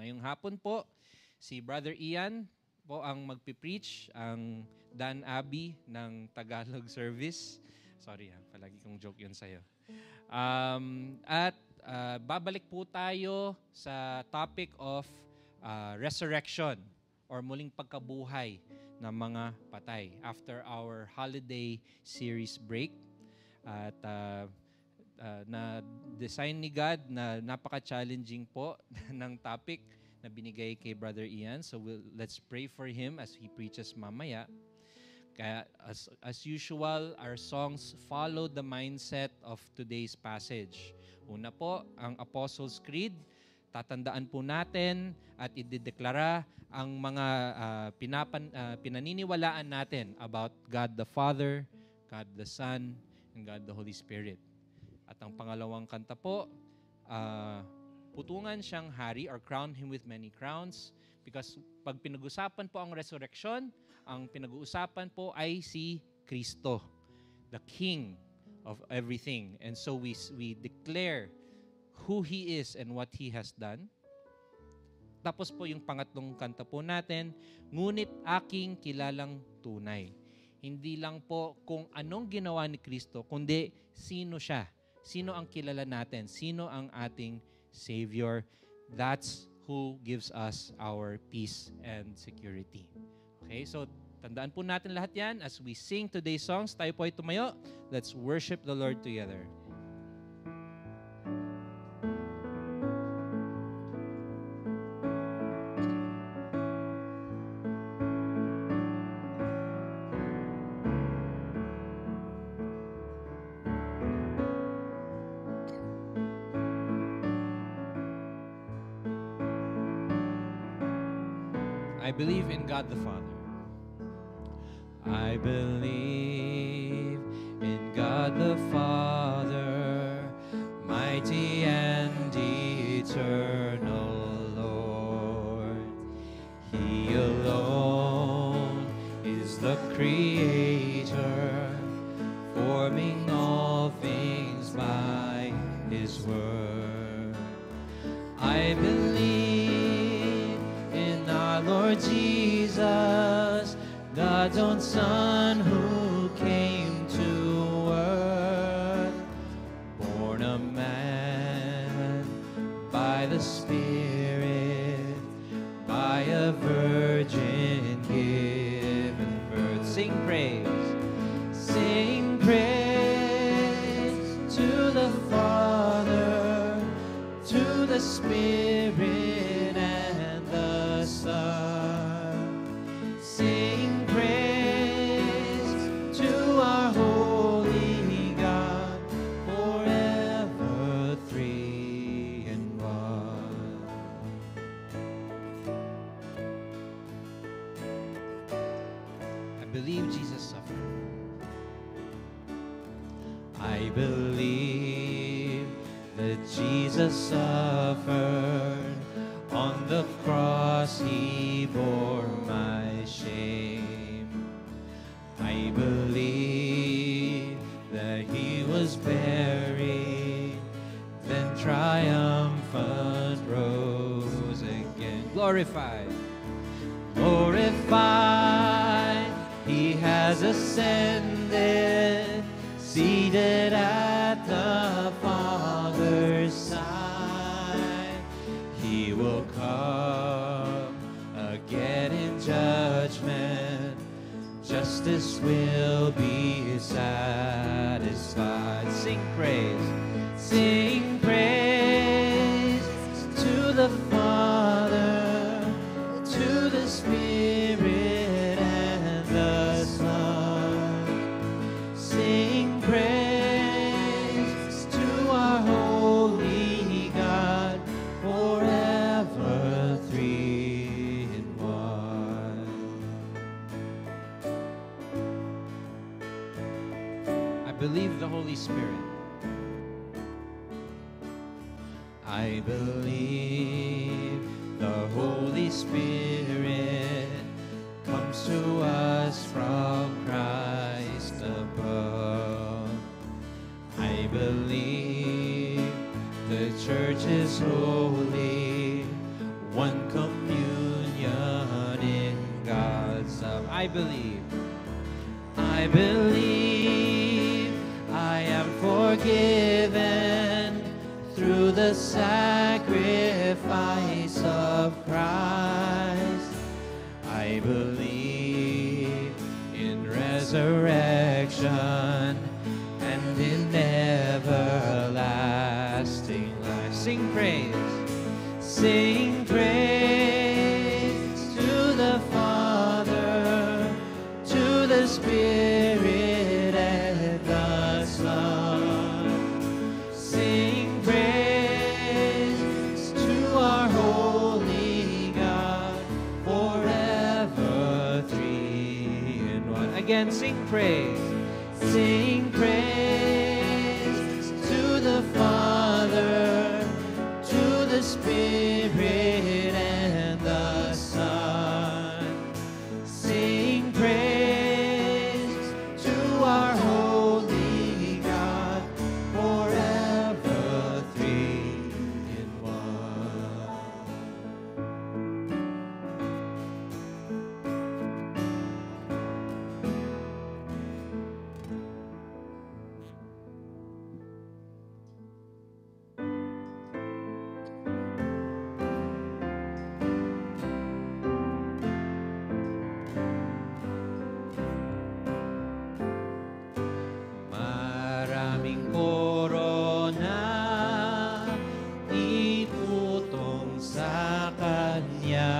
Ngayong hapon po, si Brother Ian po ang magpipreach, ang Dan Abby ng Tagalog service. Sorry palagi kong joke yun sa'yo. Babalik po tayo sa topic of resurrection or muling pagkabuhay ng mga patay after our holiday series break. At na-design ni God na napaka-challenging po ng topic na binigay kay Brother Ian. So let's pray for him as he preaches mamaya. Kaya as usual, our songs follow the mindset of today's passage. Una po, ang Apostles' Creed. Tatandaan po natin at idedeklara ang mga pinaniniwalaan natin about God the Father, God the Son, and God the Holy Spirit. At ang pangalawang kanta po, putungan siyang hari or crown him with many crowns, because pag pinag-usapan po ang resurrection, ang pinag-uusapan po ay si Kristo, the King of everything. And so we declare who He is and what He has done. Tapos po yung pangatlong kanta po natin, ngunit aking kilalang tunay. Hindi lang po kung anong ginawa ni Kristo, kundi sino siya. Sino ang kilala natin? Sino ang ating Savior? That's who gives us our peace and security. Okay, so tandaan po natin lahat yan as we sing today's songs. Tayo po ay tumayo. Let's worship the Lord together. I believe in God the Father. I believe in God the Father, mighty and eternal Lord. He alone is the Creator, forming all things by His word. I believe Lord Jesus, God's own Son, who came to earth, born a man by the Spirit, by a virgin given birth. Sing praise to the Father, to the Spirit, sing praise to our holy God, forever three in one. I believe Jesus suffered. I believe that Jesus suffered. On the cross He bore my shame. I believe that He was buried, then triumphant rose again. Glorified, He has ascended, seated at the Father's side. He will come again in judgment. Justice will be satisfied. Sing praise to the Father, to the Spirit and the Son. Sing praise to our holy God, forever three in one. I believe the Holy Spirit. I believe the Holy Spirit comes to us from Christ above. I believe the church is holy, one of I believe. I believe I am forgiven through the sacrifice of Christ. I believe in resurrection and in everlasting life. Sing praise. Sing praise to the Father, to the Spirit and the Son. Sing praise to our holy God, forever three in one. Again, sing praise. Sing praise to the Father, to the Spirit and the Son. Sing praise to our holy God, forever three in one. Maraming korona iputong sa Kanya,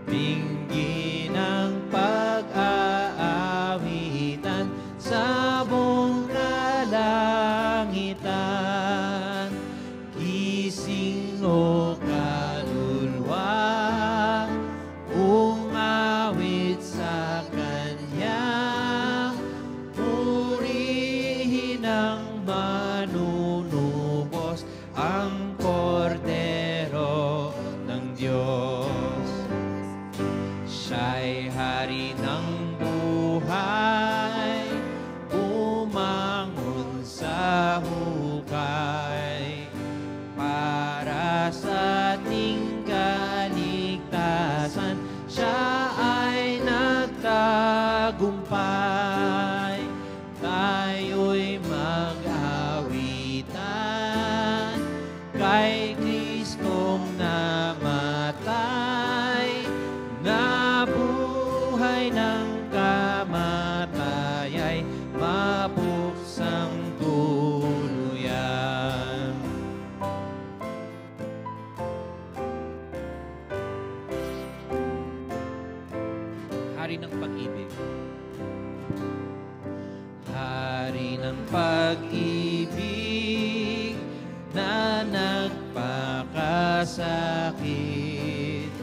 bingi ng pag-aawitan sa buong kalangitan. Gising o kaluluwa, umawit sa Kanya. Purihin ang manunubos, ang kordero ng Diyos. Siya'y hari ng buhay, umangon sa hukay. Para sa ating kaligtasan, siya ay nagtagumpay. Tayo'y mag-awitan kay Kristong namatay, nabuhay ng kamatayay, mabuksang tuluyan. Hari ng pag-ibig. Hari ng pag-ibig na nagpakasakit,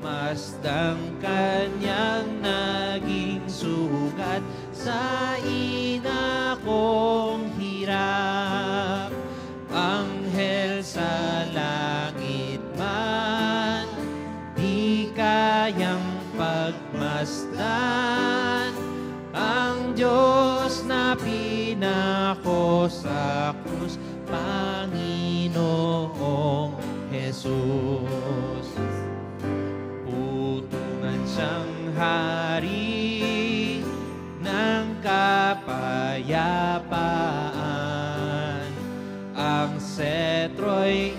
masdang Kanyang naging sugat sa inakong hirap. Anghel sa langit man, di kayang pagmasdan ang Diyos na pinako sa krus, Panginoong Jesus. Putungan siyang hari ng kapayapaan, ang setro'y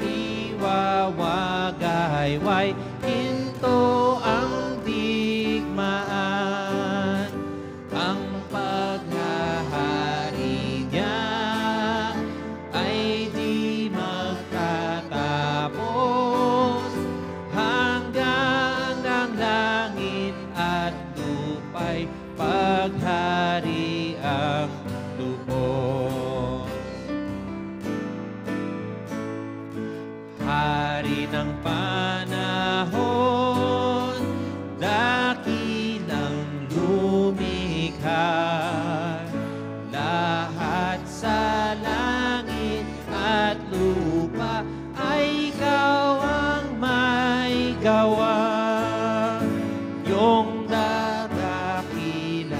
iwawagayway, hinto ang digmaan. Ang paghahari niya ay di magtatapos, hanggang ang langit at lupa'y paghari ang lubos. Hari ng panahon, dakilang lumikha, lahat sa langit at lupa ay ikaw ang may gawa. Yung dadakilain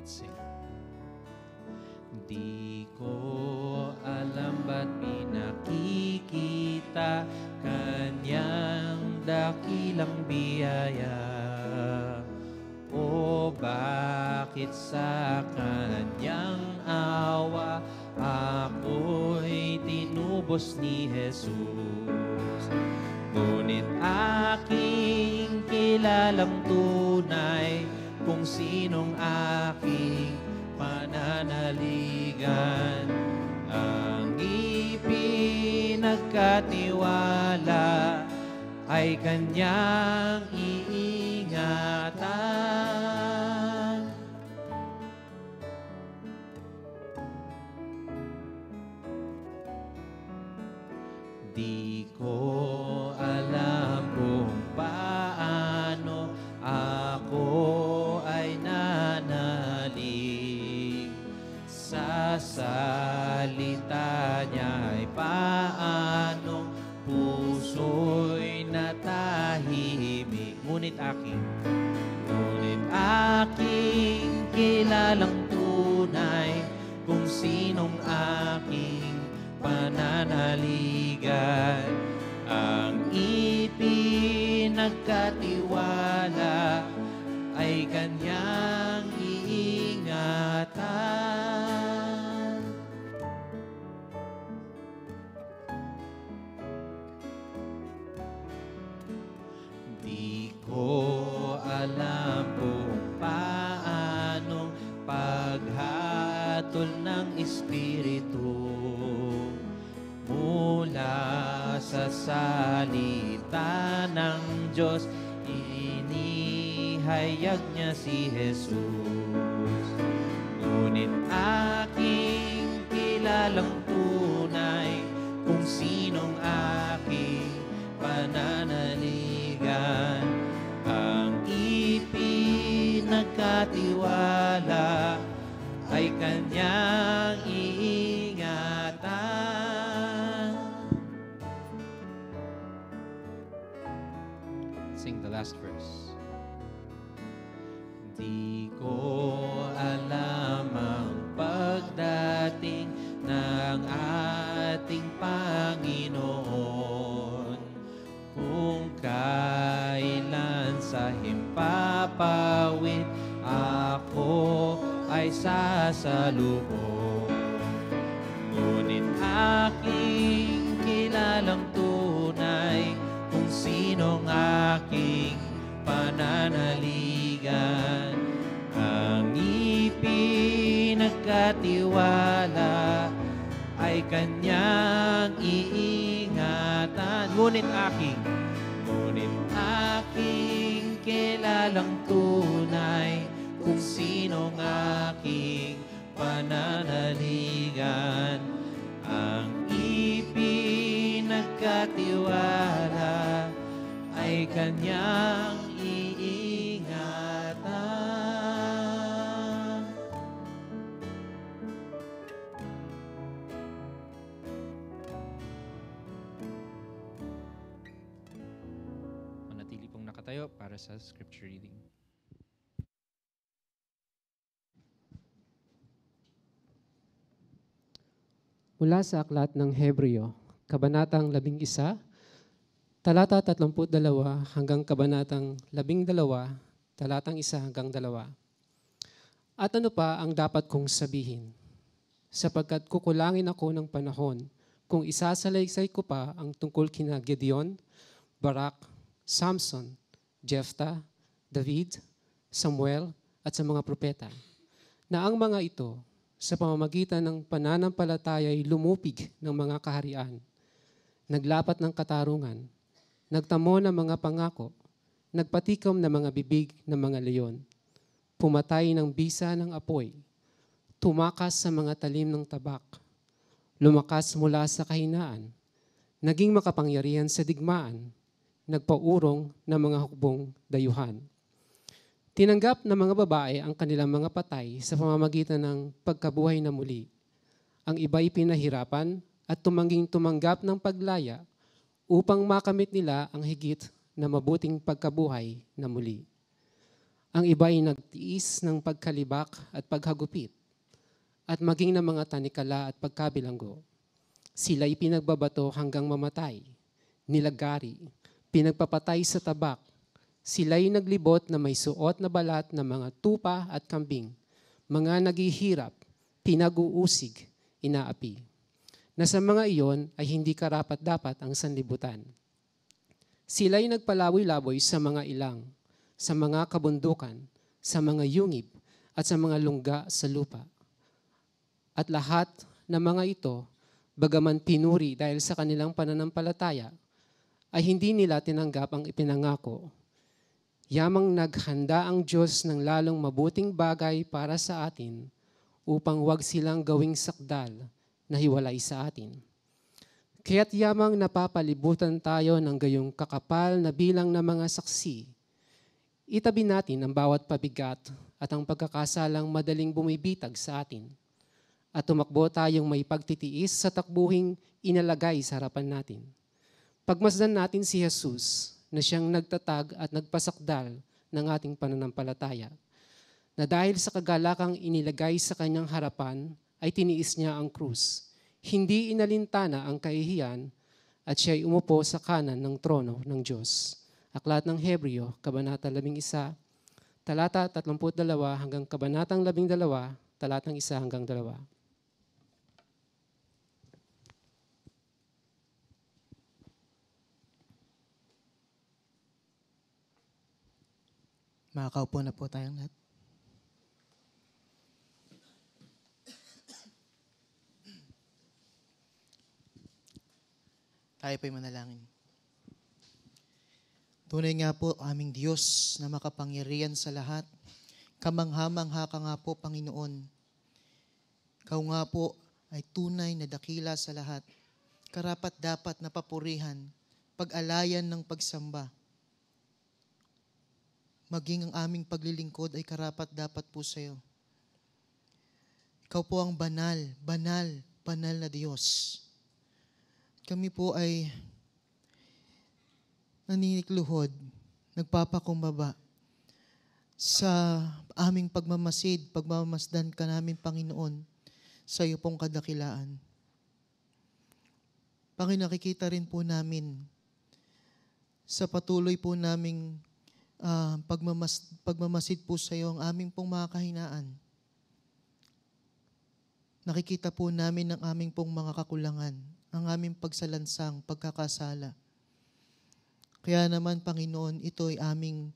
Let's sing. Di ko alam ba't pinakikita kanyang dakilang biyaya, o bakit sa kanyang awa ako'y tinubos ni Jesus. Ngunit aking kilalang tunay kung sinong aking pananaligan, ang ipinagkatiwala ay kanyang iingatan. Di ko alam kung paano ako ay nanalig sa salita niya, ay paano puso'y natahimik. Ngunit aking kilalang tunay kung sinong aking pananaligan, ang ipinagkatiwala ay kanyang iingatan. Di ko alam kung paano paghatol ng Espiritu mula sa salita ng Diyos, inihayag niya si Jesus. Ngunit aking kilalang tunay kung sinong aking pananaligan, ang ipinagkatiwala ay kanyang iingatan. Sing the last verse. Di ko alam ang pagdating ng ating Panginoon, kung kailan sa himpapawid ako ay sasalubong. Ngunit aking kilalang tunay kung sinong aking pananaligan, ang ipinagkatiwala ay kanyang iingatan. Ngunit aking kilalang tunay kung sinong aking pananaligan, ang ipinagkatiwala ay kanyang iingatan. Manatili pong nakatayo para sa scripture reading. Mula sa aklat ng Hebreo, kabanatang 11, talata 32 hanggang kabanatang 12, talatang 1 hanggang 2. At ano pa ang dapat kong sabihin? Sapagkat kukulangin ako ng panahon kung isasalaysay ko pa ang tungkol kina Gideon, Barak, Samson, Jephthah, David, Samuel, at sa mga propeta, na ang mga ito sa pamamagitan ng pananampalataya ay lumupig ng mga kaharian, naglapat ng katarungan, nagtamo ng mga pangako, nagpatikom ng mga bibig ng mga leon, pumatay ng bisa ng apoy, tumakas sa mga talim ng tabak, lumakas mula sa kahinaan, naging makapangyarihan sa digmaan, nagpaurong ng mga hukbong dayuhan. Tinanggap ng mga babae ang kanilang mga patay sa pamamagitan ng pagkabuhay na muli. Ang iba'y pinahirapan at tumangging-tumanggap ng paglaya upang makamit nila ang higit na mabuting pagkabuhay na muli. Ang iba ay nagtiis ng pagkalibak at paghagupit, at maging ng mga tanikala at pagkabilanggo. Sila'y pinagbabato hanggang mamatay, nilagari, pinagpapatay sa tabak. Sila'y naglibot na may suot na balat na mga tupa at kambing, mga naghihirap, pinag-uusig, inaapi. Na sa mga iyon ay hindi karapat-dapat ang sanlibutan. Sila'y nagpalaboy-laboy sa mga ilang, sa mga kabundukan, sa mga yungib, at sa mga lungga sa lupa. At lahat ng mga ito, bagaman pinuri dahil sa kanilang pananampalataya, ay hindi nila tinanggap ang ipinangako. Yamang naghanda ang Diyos ng lalong mabuting bagay para sa atin upang wag silang gawing sakdal na hiwalay sa atin. Kaya't yamang napapalibutan tayo ng gayong kakapal na bilang ng mga saksi, itabi natin ang bawat pabigat at ang pagkakasalang madaling bumibitag sa atin. At tumakbo tayong may pagtitiis sa takbuhing inalagay sa harapan natin. Pagmasdan natin si Jesus na siyang nagtatag at nagpasakdal ng ating pananampalataya, na dahil sa kagalakang inilagay sa kanyang harapan ay tiniis niya ang krus. Hindi inalintana ang kahihiyan at siya'y umupo sa kanan ng trono ng Diyos. Aklat ng Hebreo, Kabanata 11, talata 32 hanggang Kabanatang 12, talatang 1 hanggang 2. Makakaupo na po tayong lahat. Tayo po'y manalangin. Tunay nga po, aming Diyos na makapangyarihan sa lahat. Kamangha-mangha ka nga po, Panginoon. Ikaw nga po ay tunay na dakila sa lahat. Karapat-dapat na papurihan, pag-alayan ng pagsamba. Maging ang aming paglilingkod ay karapat-dapat po sa iyo. Ikaw po ang banal, banal, banal na Diyos. Kami po ay naninikluhod, nagpapakumbaba sa aming pagmamasid, pagmamasdan ka namin, Panginoon, sa iyo pong kadakilaan. Panginoon, nakikita rin po namin sa patuloy po naming pagmamasid po sa iyo ang aming pong mga kahinaan. Nakikita po namin ang aming pong mga kakulangan, ang aming pagsalansang, pagkakasala. Kaya naman, Panginoon, ito ay aming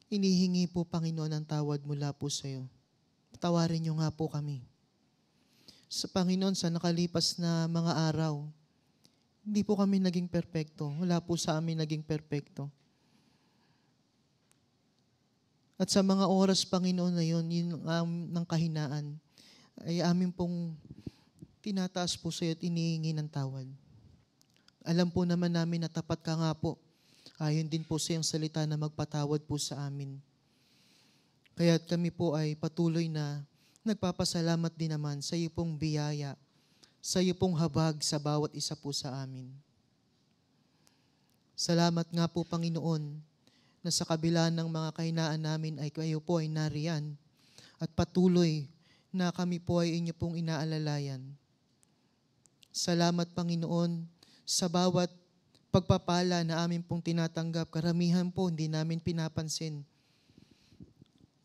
inihingi po, Panginoon, ang tawad mula po sa iyo. Tawarin niyo nga po kami. Sa Panginoon, sa nakalipas na mga araw, hindi po kami naging perpekto. Wala po sa amin naging perpekto. At sa mga oras, Panginoon, na yun ng kahinaan, ay amin pong tinataas po sa iyo at inihingi ng tawad. Alam po naman namin na tapat ka nga po. Ayon din po sa iyong salita na magpatawad po sa amin. Kaya't kami po ay patuloy na nagpapasalamat din naman sa iyo pong biyaya, sa iyo pong habag sa bawat isa po sa amin. Salamat nga po, Panginoon, na sa kabila ng mga kahinaan namin ay kayo po ay nariyan at patuloy na kami po ay inyo pong inaalalayan. Salamat, Panginoon, sa bawat pagpapala na amin pong tinatanggap. Karamihan po hindi namin pinapansin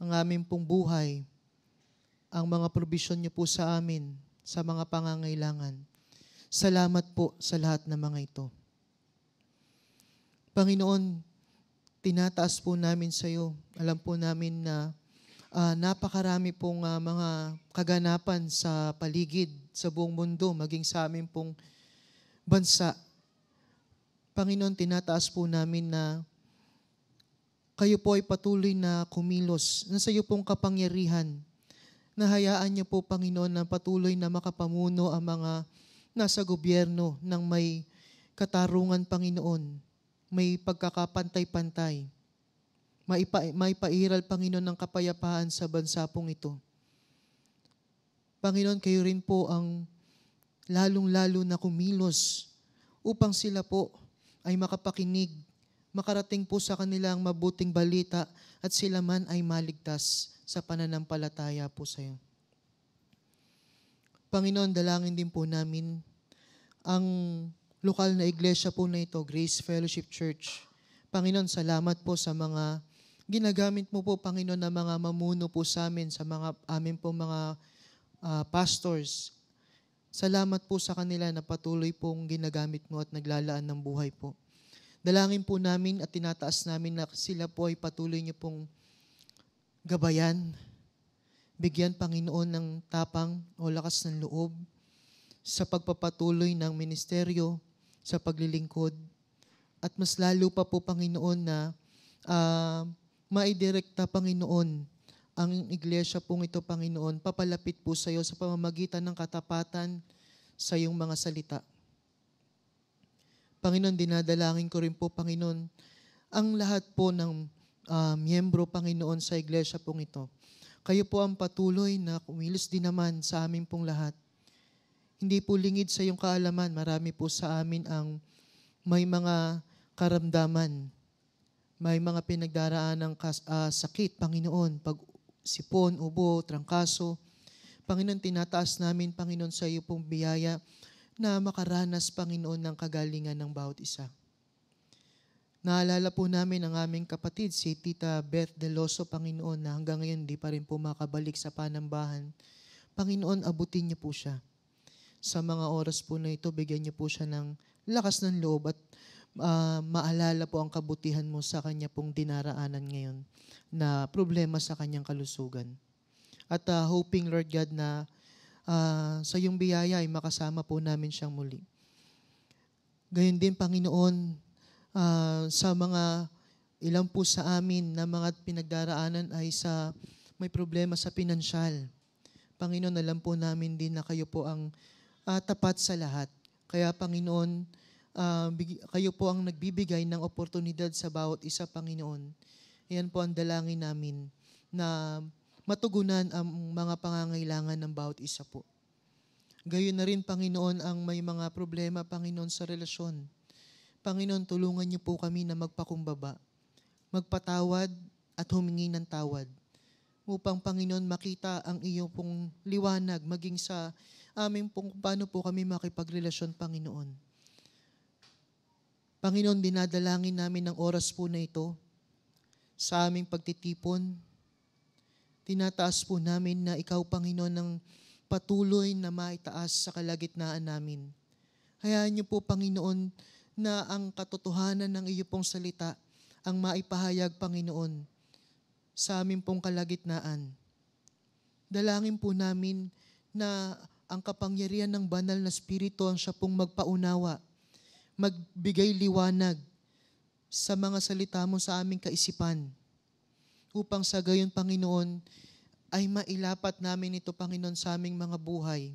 ang amin pong buhay, ang mga provision niyo po sa amin, sa mga pangangailangan. Salamat po sa lahat ng mga ito. Panginoon, tinataas po namin sa iyo. Alam po namin na napakarami pong mga kaganapan sa paligid, sa buong mundo, maging sa amin pong bansa. Panginoon, tinataas po namin na kayo po ay patuloy na kumilos, na sa iyo pong kapangyarihan, na hayaan niyo po, Panginoon, na patuloy na makapamuno ang mga nasa gobyerno ng may katarungan, Panginoon, may pagkakapantay-pantay. Maipairal, Panginoon, ng kapayapaan sa bansa pong ito. Panginoon, kayo rin po ang lalong-lalo na kumilos upang sila po ay makapakinig, makarating po sa kanila ang mabuting balita at sila man ay maligtas sa pananampalataya po sa iyo. Panginoon, dalangin din po namin ang lokal na iglesia po na ito, Grace Fellowship Church. Panginoon, salamat po sa mga ginagamit mo po, Panginoon, na mga mamuno po sa amin, sa mga amin po mga pastors. Salamat po sa kanila na patuloy pong ginagamit mo at naglalaan ng buhay po. Dalangin po namin at tinataas namin na sila po ay patuloy niyo pong gabayan, bigyan, Panginoon, ng tapang o lakas ng loob sa pagpapatuloy ng ministeryo, sa paglilingkod, at mas lalo pa po, Panginoon, na maidirekta, Panginoon, ang iglesia pong ito, Panginoon, papalapit po sa iyo sa pamamagitan ng katapatan sa iyong mga salita. Panginoon, dinadalangin ko rin po, Panginoon, ang lahat po ng miyembro, Panginoon, sa iglesia pong ito. Kayo po ang patuloy na kumilos din naman sa amin pong lahat. Hindi po lingid sa iyong kaalaman, marami po sa amin ang may mga karamdaman, may mga pinagdaraan ng sakit, Panginoon, pagsipon, ubo, trangkaso. Panginoon, tinataas namin, Panginoon, sa iyo pong biyaya na makaranas, Panginoon, ng kagalingan ng bawat isa. Naalala po namin ang aming kapatid, si Tita Beth Deloso, Panginoon, na hanggang ngayon di pa rin po makabalik sa panambahan. Panginoon, abutin niyo po siya. Sa mga oras po na ito, bigyan niyo po siya ng lakas ng loob at maalala po ang kabutihan mo sa kanya pong dinaraanan ngayon na problema sa kanyang kalusugan. At hoping, Lord God, na sa iyong biyaya ay makasama po namin siyang muli. Gayon din, Panginoon, sa mga ilang po sa amin na mga pinagdaraanan ay may problema sa pinansyal. Panginoon, alam po namin din na kayo po ang tapat sa lahat. Kaya, Panginoon, kayo po ang nagbibigay ng oportunidad sa bawat isa, Panginoon. Yan po ang dalangin namin na matugunan ang mga pangangailangan ng bawat isa po. Gayon na rin, Panginoon, ang may mga problema, Panginoon, sa relasyon. Panginoon, tulungan niyo po kami na magpakumbaba, magpatawad at humingi ng tawad. Upang, Panginoon, makita ang iyong pong liwanag, maging sa aming pong paano po kami makipagrelasyon, Panginoon. Panginoon, dinadalangin namin ang oras po na ito sa aming pagtitipon. Tinataas po namin na ikaw, Panginoon, ang patuloy na maitaas sa kalagitnaan namin. Hayaan niyo po, Panginoon, na ang katotohanan ng iyo pong salita ang maipahayag, Panginoon, sa aming pong kalagitnaan. Dalangin po namin na ang kapangyarihan ng banal na Espiritu ang siya pong magpaunawa, magbigay liwanag sa mga salita mo sa aming kaisipan, upang sa gayon, Panginoon, ay mailapat namin ito, Panginoon, sa aming mga buhay.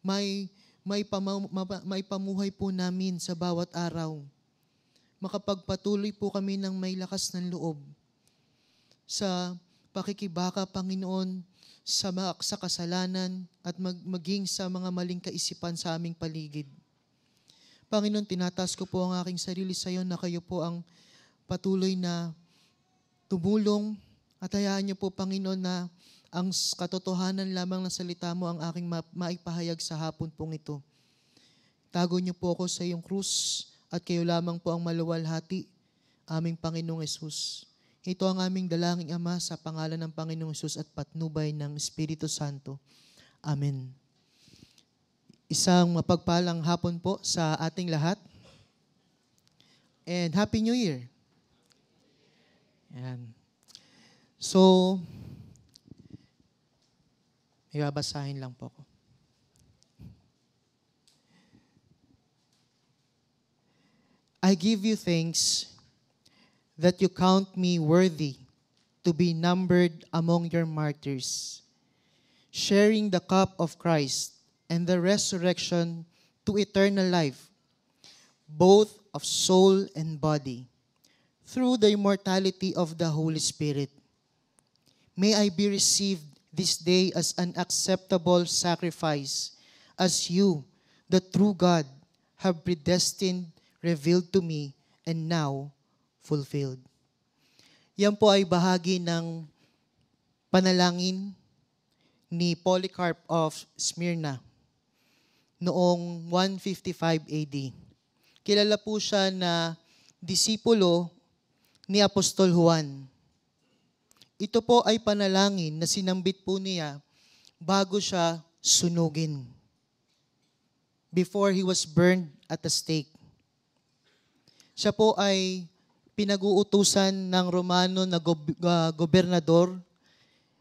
May pamuhay po namin sa bawat araw. Makapagpatuloy po kami ng may lakas ng loob sa pakikibaka, Panginoon, sa kasalanan at maging sa mga maling kaisipan sa aming paligid. Panginoon, tinataas ko po ang aking sarili sa iyo na kayo po ang patuloy na tumulong at hayaan niyo po, Panginoon, na ang katotohanan lamang ng salita mo ang aking maipahayag sa hapon pong ito. Tago niyo po ako sa iyong krus at kayo lamang po ang maluwalhati, aming Panginoong Hesus. Ito ang aming dalangin, Ama, sa pangalan ng Panginoong Hesus at patnubay ng Espiritu Santo. Amen. Isang mapagpalang hapon po sa ating lahat. And Happy New Year. Yan. So, may babasahin lang po ako. I give you thanks that you count me worthy to be numbered among your martyrs, sharing the cup of Christ and the resurrection to eternal life, both of soul and body, through the immortality of the Holy Spirit. May I be received this day as an acceptable sacrifice, as you, the true God, have predestined, revealed to me, and now fulfilled. Yan po ay bahagi ng panalangin ni Polycarp of Smyrna noong 155 AD. Kilala po siya na disipulo ni Apostol Juan. Ito po ay panalangin na sinambit po niya bago siya sunugin, before he was burned at the stake. Siya po ay pinag-uutusan ng Romano na gobernador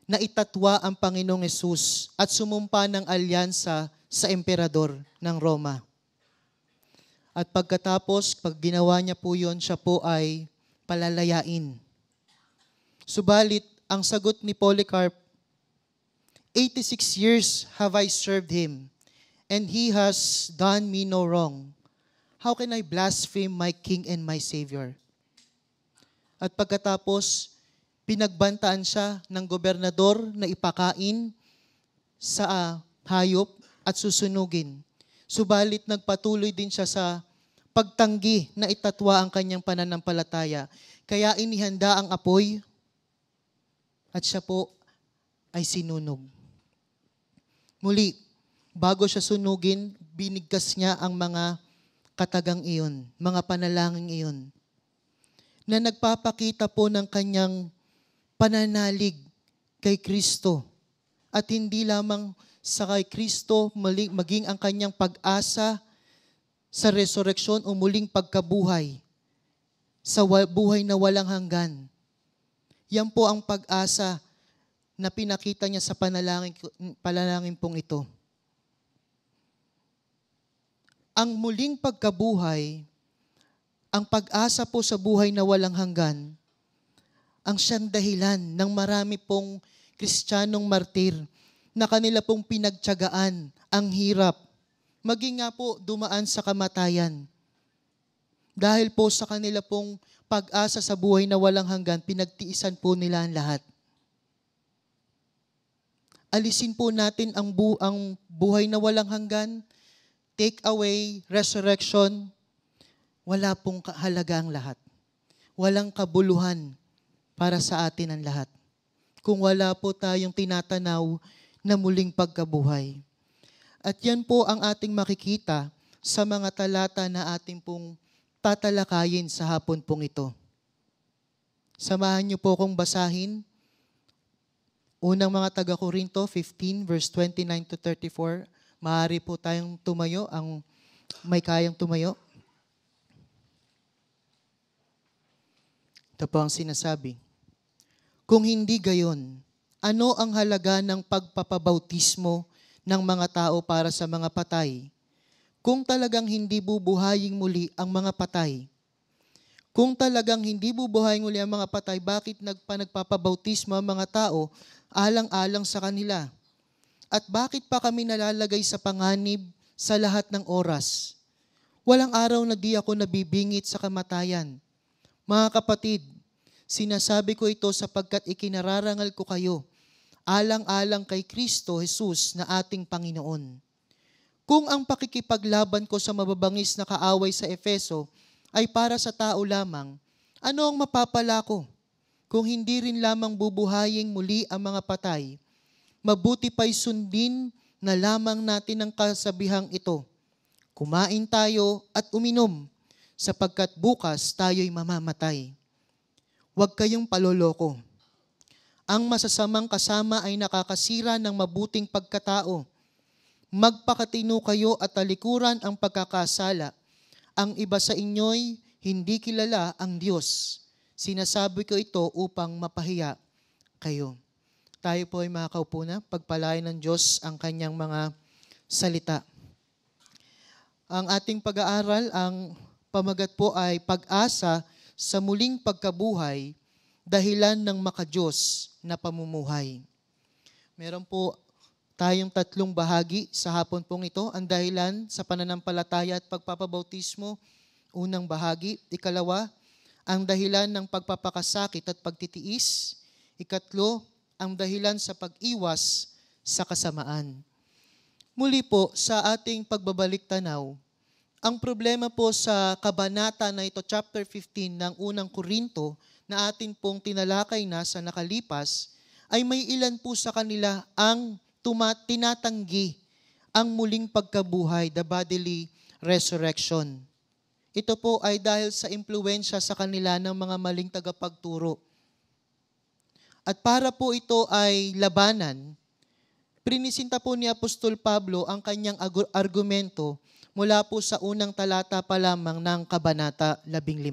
na itatwa ang Panginoong Hesus at sumumpa ng alyansa sa emperador ng Roma. At pagkatapos, pag ginawa niya po yun, siya po ay palalayain. Subalit, ang sagot ni Polycarp, 86 years have I served him, and he has done me no wrong. How can I blaspheme my King and my Savior? At pagkatapos, pinagbantaan siya ng gobernador na ipakain sa hayop at susunugin. Subalit nagpatuloy din siya sa pagtanggi na itatwa ang kanyang pananampalataya. Kaya inihanda ang apoy at siya po ay sinunog. Muli, bago siya sunugin, binigkas niya ang mga katagang iyon, mga panalangin iyon, na nagpapakita po ng kanyang pananalig kay Kristo. At hindi lamang sa kay Kristo, maging ang kanyang pag-asa sa resurreksyon o muling pagkabuhay, sa buhay na walang hanggan. Yan po ang pag-asa na pinakita niya sa panalangin pong ito. Ang muling pagkabuhay, ang pag-asa po sa buhay na walang hanggan, ang siyang dahilan ng marami pong Kristiyanong martir na kanila pong pinagtiyagaan ang hirap, maging nga po dumaan sa kamatayan. Dahil po sa kanila pong pag-asa sa buhay na walang hanggan, pinagtiisan po nila ang lahat. Alisin po natin ang buhay na walang hanggan, take away, resurrection, wala pong kahalaga ang lahat. Walang kabuluhan para sa atin ang lahat. Kung wala po tayong tinatanaw na muling pagkabuhay. At yan po ang ating makikita sa mga talata na ating pong tatalakayin sa hapon pong ito. Samahan niyo po kong basahin. Unang mga taga-Korinto 15 verse 29 to 34. Maaari po tayong tumayo, ang may kayang tumayo. Ito po ang sinasabi. Kung hindi gayon, ano ang halaga ng pagpapabautismo ng mga tao para sa mga patay? Kung talagang hindi bubuhayin muli ang mga patay. Kung talagang hindi bubuhayin muli ang mga patay, bakit nagpapabautismo ang mga tao alang-alang sa kanila? At bakit pa kami nalalagay sa panganib sa lahat ng oras? Walang araw na di ako nabibingit sa kamatayan. Mga kapatid, sinasabi ko ito sapagkat ikinararangal ko kayo, alang-alang kay Kristo Jesus na ating Panginoon. Kung ang pakikipaglaban ko sa mababangis na kaaway sa Efeso ay para sa tao lamang, ano ang mapapala ko? Kung hindi rin lamang bubuhayin muli ang mga patay, mabuti pa'y sundin na lamang natin ang kasabihang ito. Kumain tayo at uminom, sapagkat bukas tayo'y mamamatay. Huwag kayong paloloko. Ang masasamang kasama ay nakakasira ng mabuting pagkatao. Magpakatino kayo at talikuran ang pagkakasala. Ang iba sa inyo'y hindi kilala ang Diyos. Sinasabi ko ito upang mapahiya kayo. Tayo po ay makakaupo na. Pagpalain ng Diyos ang kanyang mga salita. Ang ating pag-aaral, ang pamagat po ay pag-asa sa muling pagkabuhay, dahilan ng makadiyos na pamumuhay. Meron po tayong tatlong bahagi sa hapon pong ito. Ang dahilan sa pananampalataya at pagpapabautismo, unang bahagi. Ikalawa, ang dahilan ng pagpapakasakit at pagtitiis. Ikatlo, ang dahilan sa pag-iwas sa kasamaan. Muli po, sa ating pagbabalik tanaw, Ang problema po sa kabanata na ito, chapter 15 ng unang Korinto, na atin pong tinalakay na sa nakalipas, ay may ilan po sa kanila ang tinatanggi ang muling pagkabuhay, the bodily resurrection. Ito po ay dahil sa impluwensya sa kanila ng mga maling tagapagturo. At para po ito ay labanan, prinisinta po ni Apostol Pablo ang kanyang argumento mula po sa unang talata pa lamang ng Kabanata 15.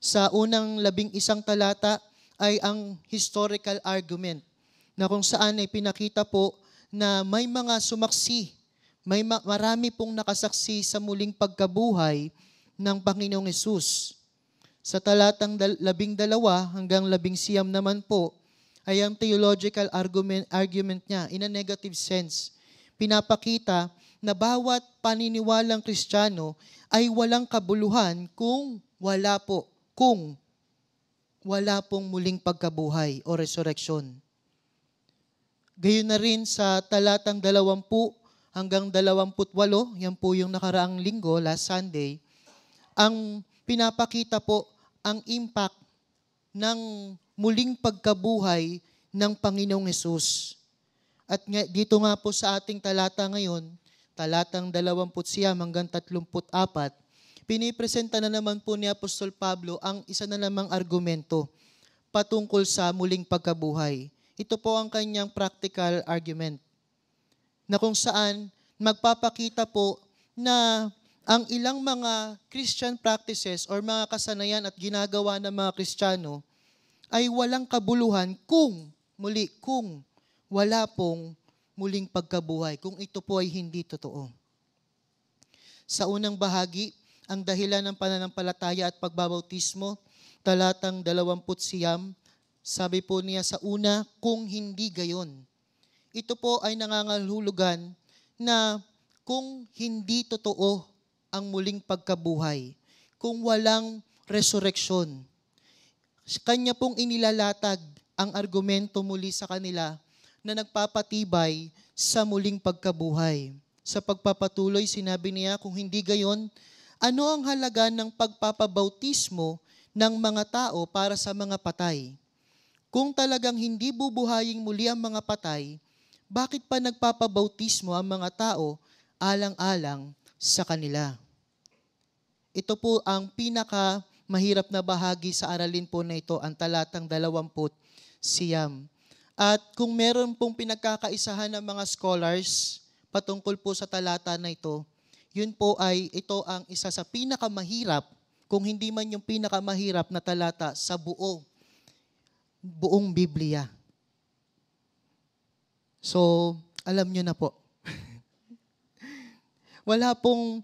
Sa unang 11 talata ay ang historical argument na kung saan ay pinakita po na may mga sumaksi, marami pong nakasaksi sa muling pagkabuhay ng Panginoong Hesus. Sa talatang 12 hanggang 19 naman po ay ang theological argument niya in a negative sense. Pinapakita na bawat paniniwalang Kristiyano ay walang kabuluhan kung wala pong muling pagkabuhay o resurrection. Gayon na rin sa talatang 20 hanggang 28, yan po yung nakaraang linggo, last Sunday, ang pinapakita po ang impact ng muling pagkabuhay ng Panginoong Hesus. At dito nga po sa ating talata ngayon, talatang 20 hanggang 34, pinipresenta na naman po ni Apostol Pablo ang isa na namang argumento patungkol sa muling pagkabuhay. Ito po ang kanyang practical argument na kung saan magpapakita po na ang ilang mga Christian practices or mga kasanayan at ginagawa ng mga Kristiyano ay walang kabuluhan kung wala pong muling pagkabuhay, kung ito po ay hindi totoo. Sa unang bahagi, ang dahilan ng pananampalataya at pagbabautismo, talatang 20, sabi po niya sa una, kung hindi gayon. Ito po ay nangangahulugan na kung hindi totoo ang muling pagkabuhay, kung walang resurrection, kanya pong inilalatag ang argumento muli sa kanila na nagpapatibay sa muling pagkabuhay. Sa pagpapatuloy, sinabi niya, kung hindi gayon, ano ang halaga ng pagpapabautismo ng mga tao para sa mga patay? Kung talagang hindi bubuhayin muli ang mga patay, bakit pa nagpapabautismo ang mga tao alang-alang sa kanila? Ito po ang mahirap na bahagi sa aralin po na ito, ang talatang 20. At kung meron pong pinagkakaisahan ng mga scholars patungkol po sa talata na ito, ito ang isa sa pinakamahirap, kung hindi man yung pinakamahirap na talata sa buong Biblia. So, alam nyo na po. Wala pong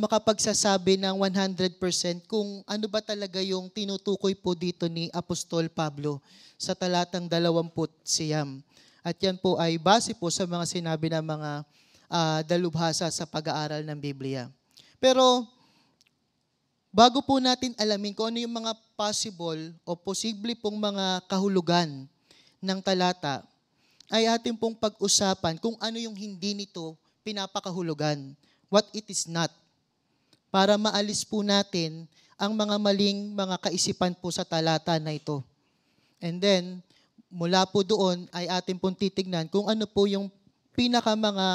makapagsasabi ng 100% kung ano ba talaga yung tinutukoy po dito ni Apostol Pablo sa talatang 20. At yan po ay base po sa mga sinabi ng mga dalubhasa sa pag-aaral ng Biblia. Pero, bago po natin alamin kung ano yung mga possible o posible pong mga kahulugan ng talata, ay atin pong pag-usapan kung ano yung hindi nito pinapakahulugan, what it is not, para maalis po natin ang mga maling mga kaisipan po sa talata na ito. And then, mula po doon ay atin pong titignan kung ano po yung mga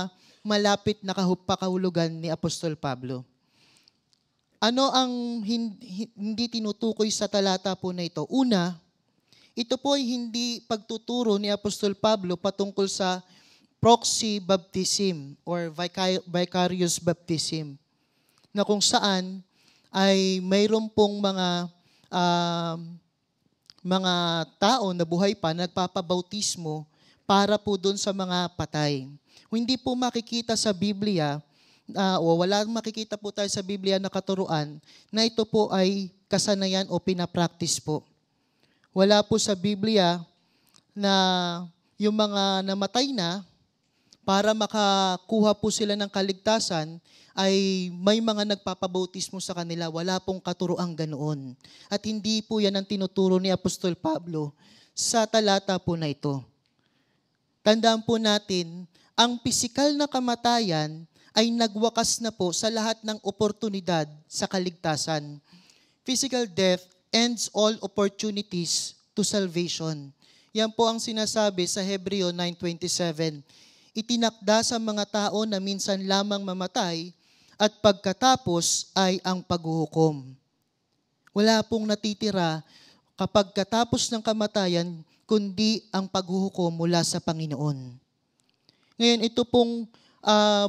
malapit na pakahulugan ni Apostol Pablo. Ano ang hindi tinutukoy sa talata po na ito? Una, ito po ay hindi pagtuturo ni Apostol Pablo patungkol sa proxy baptism or vicarious baptism, na kung saan ay mayroon pong mga tao na buhay pa nagpapabautismo para po doon sa mga patay. Hindi po makikita sa Biblia wala makikita po tayo sa Biblia na katuruan na ito po ay kasanayan o pinapractice po. Wala po sa Biblia na yung mga namatay na, para makakuha po sila ng kaligtasan, ay may mga nagpapabautismo sa kanila. Wala pong katuroang ganoon. At hindi po yan ang tinuturo ni Apostol Pablo sa talata po na ito. Tandaan po natin, ang pisikal na kamatayan ay nagwakas na po sa lahat ng oportunidad sa kaligtasan. Physical death ends all opportunities to salvation. Yan po ang sinasabi sa Hebreo 9:27. Itinakda sa mga tao na minsan lamang mamatay at pagkatapos ay ang paghuhukom. Wala pong natitira kapag katapos ng kamatayan, kundi ang paghuhukom mula sa Panginoon. Ngayon, ito pong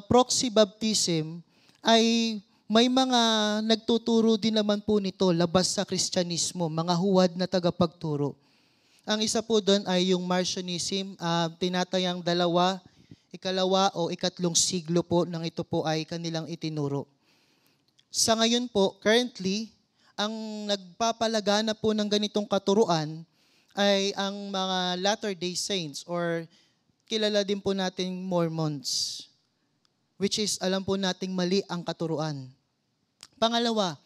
proxy baptism ay may mga nagtuturo din naman po nito labas sa Kristyanismo, mga huwad na tagapagturo. Ang isa po doon ay yung Marcionism, tinatayang ikalawa o ikatlong siglo po nang ito po ay kanilang itinuro. Sa ngayon po, currently, ang nagpapalagana po ng ganitong katuruan ay ang mga Latter-day Saints or kilala din po nating Mormons, which is alam po nating mali ang katuruan. Pangalawa,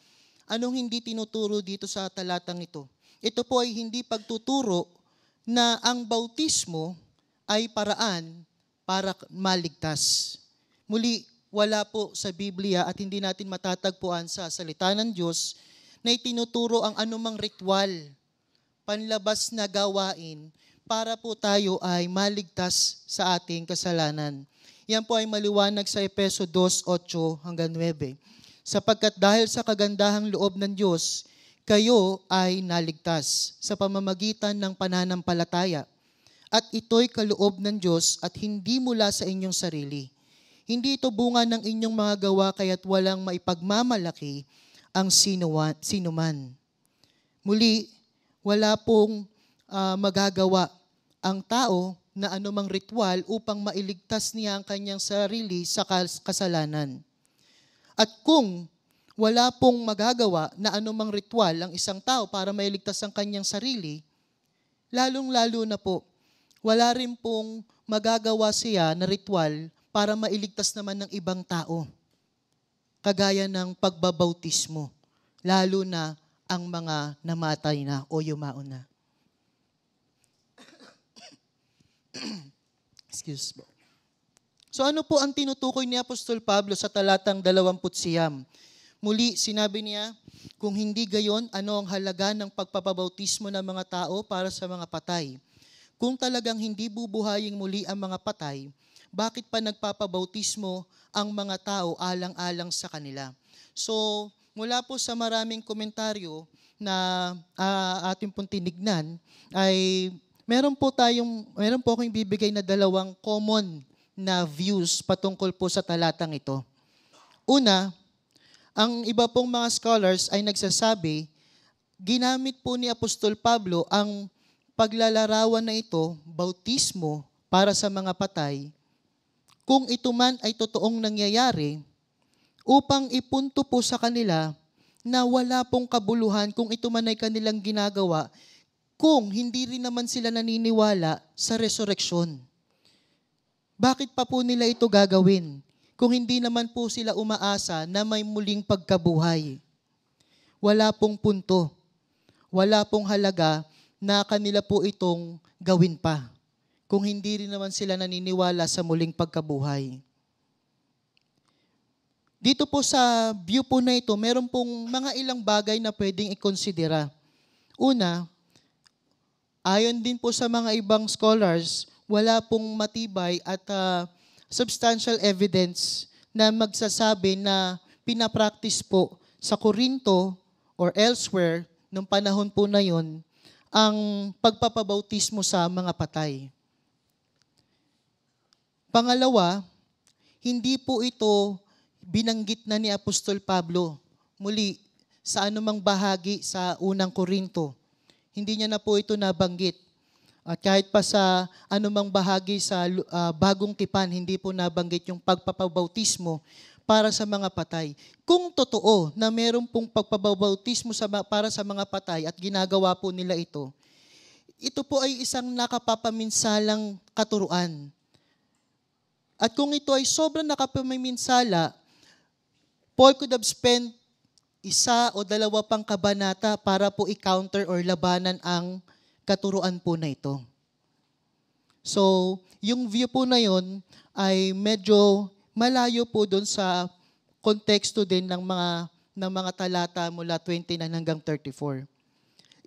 anong hindi tinuturo dito sa talatang ito? Ito po ay hindi pagtuturo na ang bautismo ay paraan para maligtas. Muli, wala po sa Biblia at hindi natin matatagpuan sa salita ng Diyos na itinuturo ang anumang ritual, panlabas na gawain para po tayo ay maligtas sa ating kasalanan. Yan po ay maliwanag sa Efeso 2:8-9. Sapagkat dahil sa kagandahang loob ng Diyos, kayo ay naligtas sa pamamagitan ng pananampalataya. At ito'y kaloob ng Diyos at hindi mula sa inyong sarili. Hindi ito bunga ng inyong mga gawa kaya't walang maipagmamalaki ang sinuman. Muli, wala pong magagawa ang tao na anumang ritual upang mailigtas niya ang kanyang sarili sa kasalanan. At kung wala pong magagawa na anumang ritual ang isang tao para mailigtas ang kanyang sarili, lalong-lalo na po, wala rin pong magagawa siya na ritual para mailigtas naman ng ibang tao. Kagaya ng pagbabautismo, lalo na ang mga namatay na o yumaon na. Excuse me. So ano po ang tinutukoy ni Apostol Pablo sa talatang 20? Muli, sinabi niya, kung hindi gayon, ano ang halaga ng pagpapabautismo ng mga tao para sa mga patay? Kung talagang hindi bubuhayin muli ang mga patay, bakit pa nagpapabautismo ang mga tao alang-alang sa kanila? So, mula po sa maraming komentaryo na ating pong tinignan, ay meron po akong bibigay na dalawang common na views patungkol po sa talatang ito. Una, ang iba pong mga scholars ay nagsasabi, ginamit po ni Apostol Pablo ang paglalarawan na ito, bautismo para sa mga patay, kung ito man ay totoong nangyayari, upang ipunto po sa kanila na wala pong kabuluhan kung ito man ay kanilang ginagawa, kung hindi rin naman sila naniniwala sa resurreksyon. Bakit pa po nila ito gagawin kung hindi naman po sila umaasa na may muling pagkabuhay? Wala pong punto, wala pong halaga na kanila po itong gawin pa kung hindi rin naman sila naniniwala sa muling pagkabuhay. Dito po sa view po na ito, meron pong mga ilang bagay na pwedeng ikonsidera. Una, ayon din po sa mga ibang scholars, wala pong matibay at substantial evidence na magsasabi na pinapractice po sa Corinto or elsewhere nung panahon po na yon ang pagpapabautismo sa mga patay. Pangalawa, hindi po ito binanggit na ni Apostol Pablo muli sa anumang bahagi sa unang Korinto. Hindi niya na po ito nabanggit. At kahit pa sa anumang bahagi sa bagong tipan, hindi po nabanggit yung pagpapabautismo para sa mga patay. Kung totoo na meron pong pagpapabautismo para sa mga patay at ginagawa po nila ito po ay isang nakapapaminsalang katuruan. At kung ito ay sobrang nakapamiminsala, Paul could have spent 1 o 2 pang kabanata para po i-counter or labanan ang katuruan po na ito. So, yung view po na yon ay medyo malayo po doon sa konteksto din ng mga talata mula 29 hanggang 34.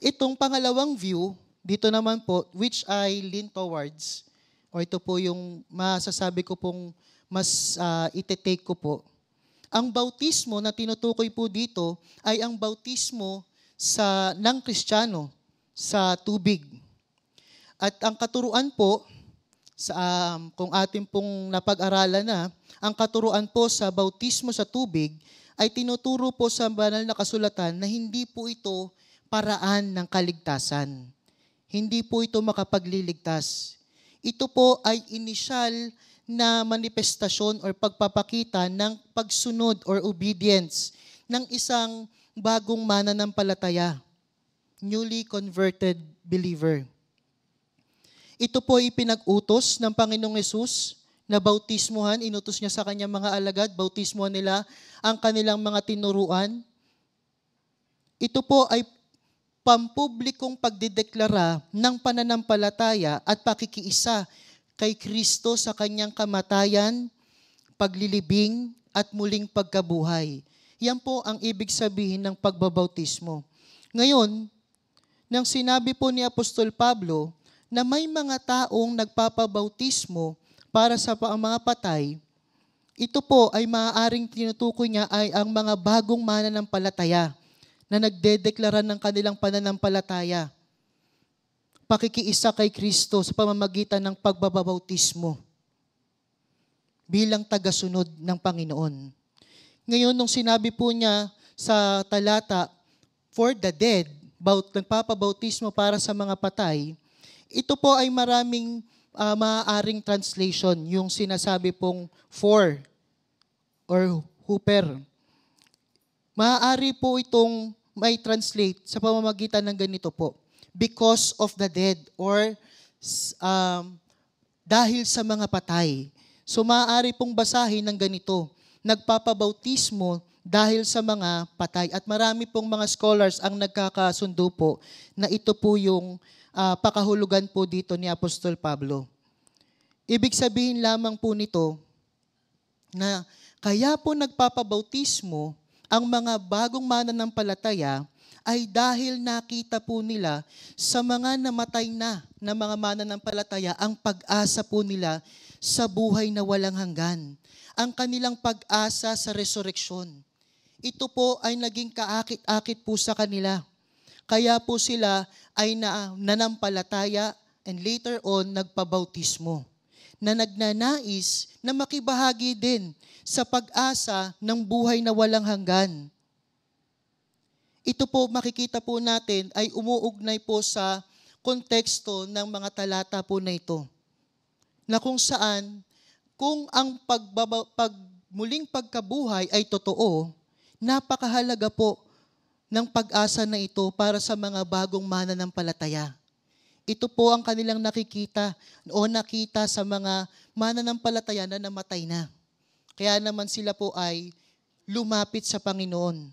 Itong pangalawang view, dito naman po, which I lean towards, o ito po yung masasabi ko pong mas ite-take ko po. Ang bautismo na tinutukoy po dito ay ang bautismo ng Kristiyano sa tubig. At ang katuruan po, kung atin pong napag-aralan na, ang katuruan po sa bautismo sa tubig ay tinuturo po sa banal na kasulatan na hindi po ito paraan ng kaligtasan. Hindi po ito makapagliligtas. Ito po ay inisyal na manifestasyon or pagpapakita ng pagsunod or obedience ng isang bagong mananampalataya, newly converted believer. Ito po ay pinag-utos ng Panginoong Hesus na bautismuhan, inutos niya sa kanyang mga alagad, bautismuhan nila ang kanilang mga tinuruan. Ito po ay pampublikong pagdideklara ng pananampalataya at pakikiisa kay Kristo sa kanyang kamatayan, paglilibing, at muling pagkabuhay. Yan po ang ibig sabihin ng pagbabautismo. Ngayon, nang sinabi po ni Apostol Pablo na may mga taong nagpapabautismo para sa mga patay, ito po ay maaaring tinutukoy niya ay ang mga bagong mananampalataya na nagdedeklara ng kanilang pananampalataya. Pakikiisa kay Kristo sa pamamagitan ng pagbabautismo bilang tagasunod ng Panginoon. Ngayon, nung sinabi po niya sa talata, for the dead, nagpapabautismo para sa mga patay, ito po ay maraming maaaring translation, yung sinasabi pong for or hooper. Maaari po itong may translate sa pamamagitan ng ganito po, because of the dead or dahil sa mga patay. So maaari pong basahin ng ganito, nagpapabautismo dahil sa mga patay. At marami pong mga scholars ang nagkakasundo po na ito po yung pakahulugan po dito ni Apostol Pablo. Ibig sabihin lamang po nito na kaya po nagpapabautismo ang mga bagong mananampalataya ay dahil nakita po nila sa mga namatay na mga mananampalataya ang pag-asa po nila sa buhay na walang hanggan. Ang kanilang pag-asa sa resurreksyon. Ito po ay naging kaakit-akit po sa kanila. Kaya po sila ay nanampalataya and later on nagpabautismo na nagnanais na makibahagi din sa pag-asa ng buhay na walang hanggan. Ito po makikita po natin ay umuugnay po sa konteksto ng mga talata po na ito. Na kung saan, kung ang muling pagkabuhay ay totoo, napakahalaga po ng pag-asa na ito para sa mga bagong mananampalataya. Ito po ang kanilang nakikita o nakita sa mga mananampalataya na namatay na. Kaya naman sila po ay lumapit sa Panginoon.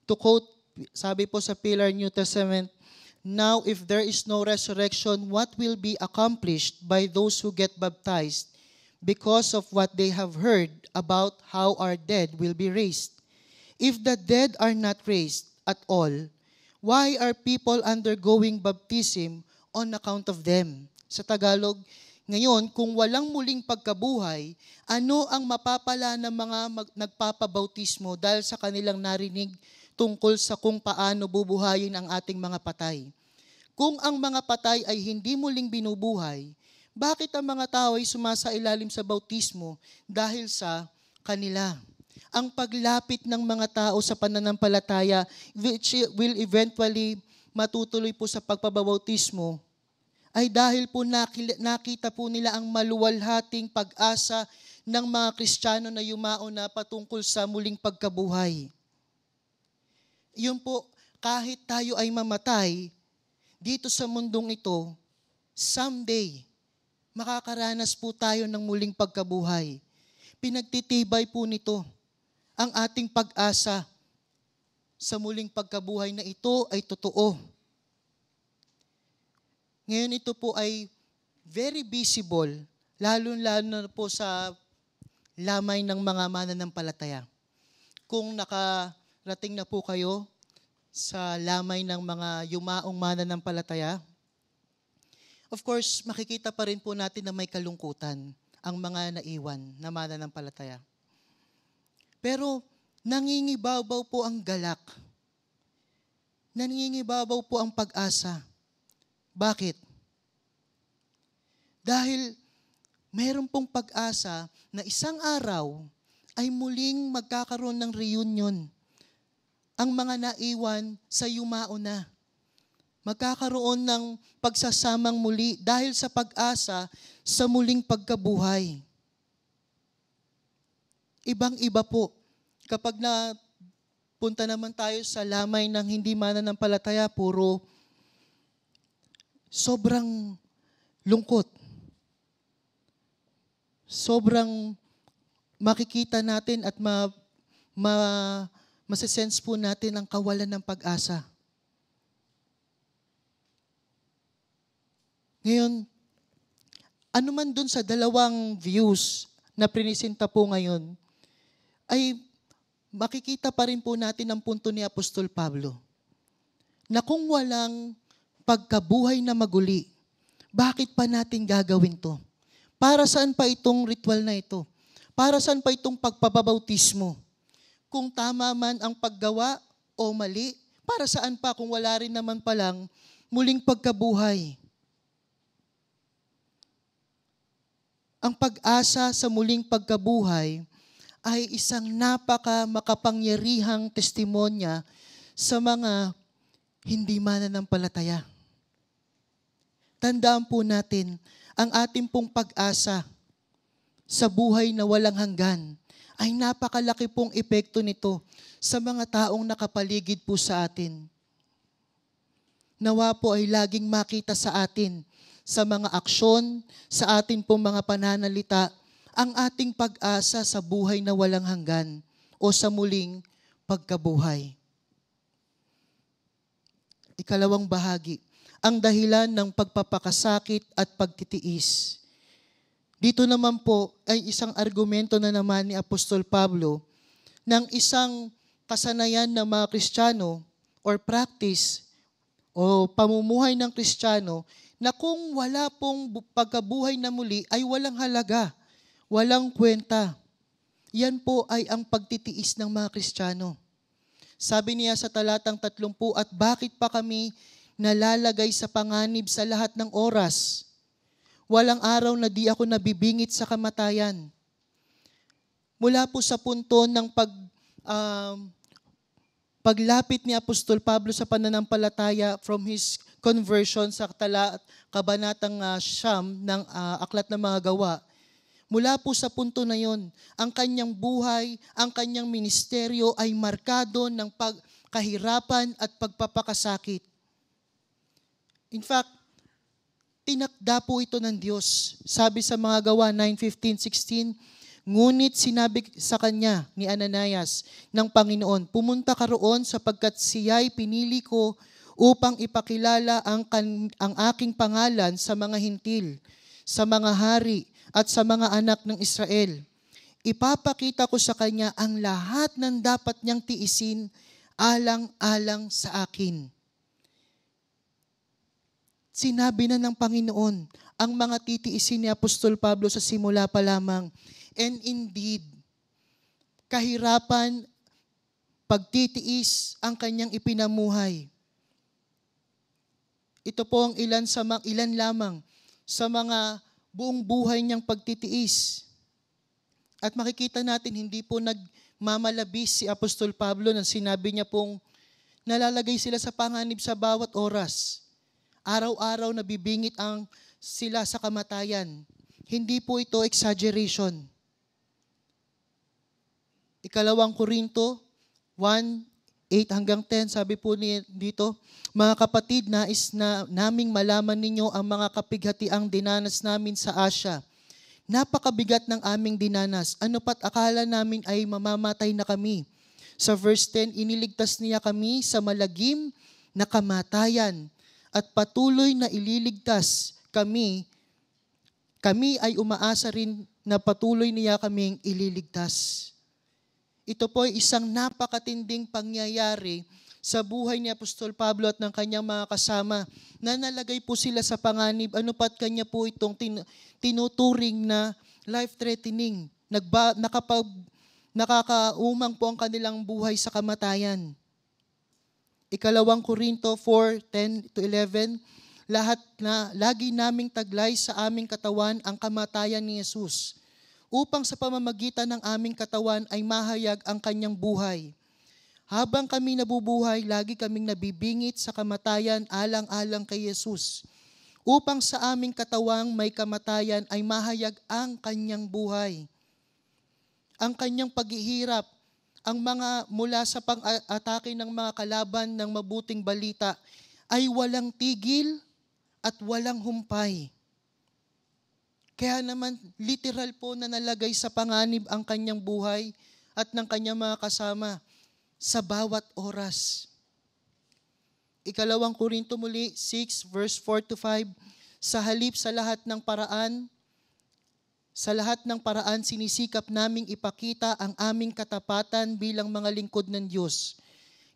To quote, sabi po sa Pillar New Testament, now if there is no resurrection, what will be accomplished by those who get baptized because of what they have heard about how our dead will be raised? If the dead are not raised at all, why are people undergoing baptism on account of them? Sa Tagalog, ngayon, kung walang muling pagkabuhay, ano ang mapapala ng mga nagpapabautismo dahil sa kanilang narinig tungkol sa kung paano bubuhayin ang ating mga patay? Kung ang mga patay ay hindi muling binubuhay, bakit ang mga tao ay sumasailalim sa bautismo dahil sa kanila? Ang paglapit ng mga tao sa pananampalataya, which will eventually matutuloy po sa pagpabautismo, ay dahil po nakita po nila ang maluwalhating pag-asa ng mga Kristiyano na yumao na patungkol sa muling pagkabuhay. Yun po, kahit tayo ay mamatay dito sa mundong ito, someday, makakaranas po tayo ng muling pagkabuhay. Pinagtitibay po nito ang ating pag-asa sa muling pagkabuhay na ito ay totoo. Ngayon ito po ay very visible, lalo na po sa lamay ng mga mananampalataya. Kung nakarating na po kayo sa lamay ng mga yumaong mananampalataya, of course, makikita pa rin po natin na may kalungkutan ang mga naiwan na mananampalataya. Pero nangingibabaw po ang galak. Nangingibabaw po ang pag-asa. Bakit? Dahil mayroon pong pag-asa na isang araw ay muling magkakaroon ng reunion ang mga naiwan sa yumao na. Magkakaroon ng pagsasamang muli dahil sa pag-asa sa muling pagkabuhay. Ibang-iba po. Kapag napunta naman tayo sa lamay ng hindi mananampalataya, puro sobrang lungkot. Sobrang makikita natin at masisense po natin ang kawalan ng pag-asa. Ngayon, ano man dun sa dalawang views na prinisenta po ngayon, ay makikita pa rin po natin ang punto ni Apostol Pablo na kung walang pagkabuhay na maguli, bakit pa natin gagawin to? Para saan pa itong ritual na ito? Para saan pa itong pagpapabautismo? Kung tama man ang paggawa o mali, para saan pa kung wala rin naman palang muling pagkabuhay? Ang pag-asa sa muling pagkabuhay ay isang makapangyarihang testimonya sa mga hindi mananampalataya. Tandaan po natin, ang ating pong pag-asa sa buhay na walang hanggan ay napakalaki pong epekto nito sa mga taong nakapaligid po sa atin. Nawa po ay laging makita sa atin sa mga aksyon, sa atin pong mga pananalita, ang ating pag-asa sa buhay na walang hanggan o sa muling pagkabuhay. Ikalawang bahagi, ang dahilan ng pagpapakasakit at pagtitiis. Dito naman po ay isang argumento na naman ni Apostol Pablo ng isang kasanayan ng mga Kristiyano or practice o pamumuhay ng Kristiyano na kung wala pong pagkabuhay na muli ay walang halaga, walang kwenta. Yan po ay ang pagtitiis ng mga Kristiyano. Sabi niya sa talatang 30, at bakit pa kami nalalagay sa panganib sa lahat ng oras? Walang araw na di ako nabibingit sa kamatayan. Mula po sa punto ng paglapit ni Apostol Pablo sa pananampalataya from his conversion sa kabanatang Siyam ng Aklat ng Mga Gawa, mula po sa punto na yon, ang kanyang buhay, ang kanyang ministeryo ay markado ng kahirapan at pagpapakasakit. In fact, tinakda po ito ng Diyos. Sabi sa Mga Gawa 9:15-16, ngunit sinabi sa kanya ni Ananias ng Panginoon, pumunta ka roon sapagkat siya'y pinili ko upang ipakilala ang aking pangalan sa mga hintil, sa mga hari, at sa mga anak ng Israel. Ipapakita ko sa kanya ang lahat ng dapat niyang tiisin alang-alang sa akin. Sinabi na ng Panginoon ang mga titiisin ni Apostol Pablo sa simula pa lamang. And indeed, kahirapan, pagtitiis ang kanyang ipinamuhay. Ito po ang ilan lamang sa mga buong buhay niyang pagtitiis. At makikita natin, hindi po nagmamalabis si Apostol Pablo nang sinabi niya pong nalalagay sila sa panganib sa bawat oras. Araw-araw nabibingit sila sa kamatayan. Hindi po ito exaggeration. Ikalawang Korinto 1:8-10, sabi po dito, mga kapatid, nais na naming malaman ninyo ang mga kapighatiang dinanas namin sa Asya. Napakabigat ng aming dinanas. Ano pat akala namin ay mamamatay na kami. Sa verse 10, iniligtas niya kami sa malagim na kamatayan at patuloy na ililigtas kami. Kami ay umaasa rin na patuloy niya kaming ililigtas. Ito po ay isang napakatinding pangyayari sa buhay ni Apostol Pablo at ng kanyang mga kasama na nalagay po sila sa panganib. Ano pat kanya po itong tinuturing na life-threatening. Nakakaumang po ang kanilang buhay sa kamatayan. Ikalawang Korinto 4:10-11, lagi naming taglay sa aming katawan ang kamatayan ni Jesus, upang sa pamamagitan ng aming katawan ay mahayag ang kanyang buhay. Habang kami nabubuhay, lagi kaming nabibingit sa kamatayan alang-alang kay Jesus, upang sa aming katawang may kamatayan ay mahayag ang kanyang buhay. Ang kanyang paghihirap, ang mga mula sa pang-atake ng mga kalaban ng mabuting balita ay walang tigil at walang humpay. Kaya naman, literal po na nalagay sa panganib ang kanyang buhay at ng kanyang mga kasama sa bawat oras. Ikalawang Korinto muli, 6 verse 4-5, sa halip sa lahat ng paraan sinisikap naming ipakita ang aming katapatan bilang mga lingkod ng Diyos.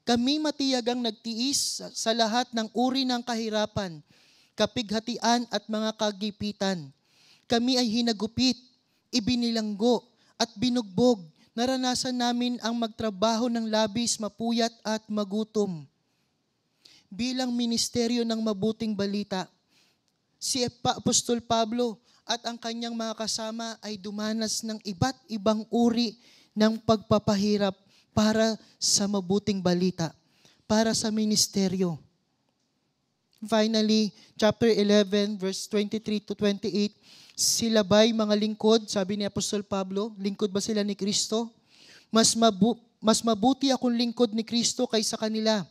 Kami matiyagang nagtiis sa lahat ng uri ng kahirapan, kapighatian at mga kagipitan. Kami ay hinagupit, ibinilanggo at binugbog. Naranasan namin ang magtrabaho ng labis, mapuyat at magutom. Bilang ministeryo ng mabuting balita, si Apostol Pablo at ang kanyang mga kasama ay dumanas ng iba't ibang uri ng pagpapahirap para sa mabuting balita, para sa ministeryo. Finally, chapter 11, verse 23-28, sila ba'y mga lingkod? Sabi ni Apostol Pablo, lingkod ba sila ni Kristo? Mas mabuti akong lingkod ni Kristo kaysa kanila.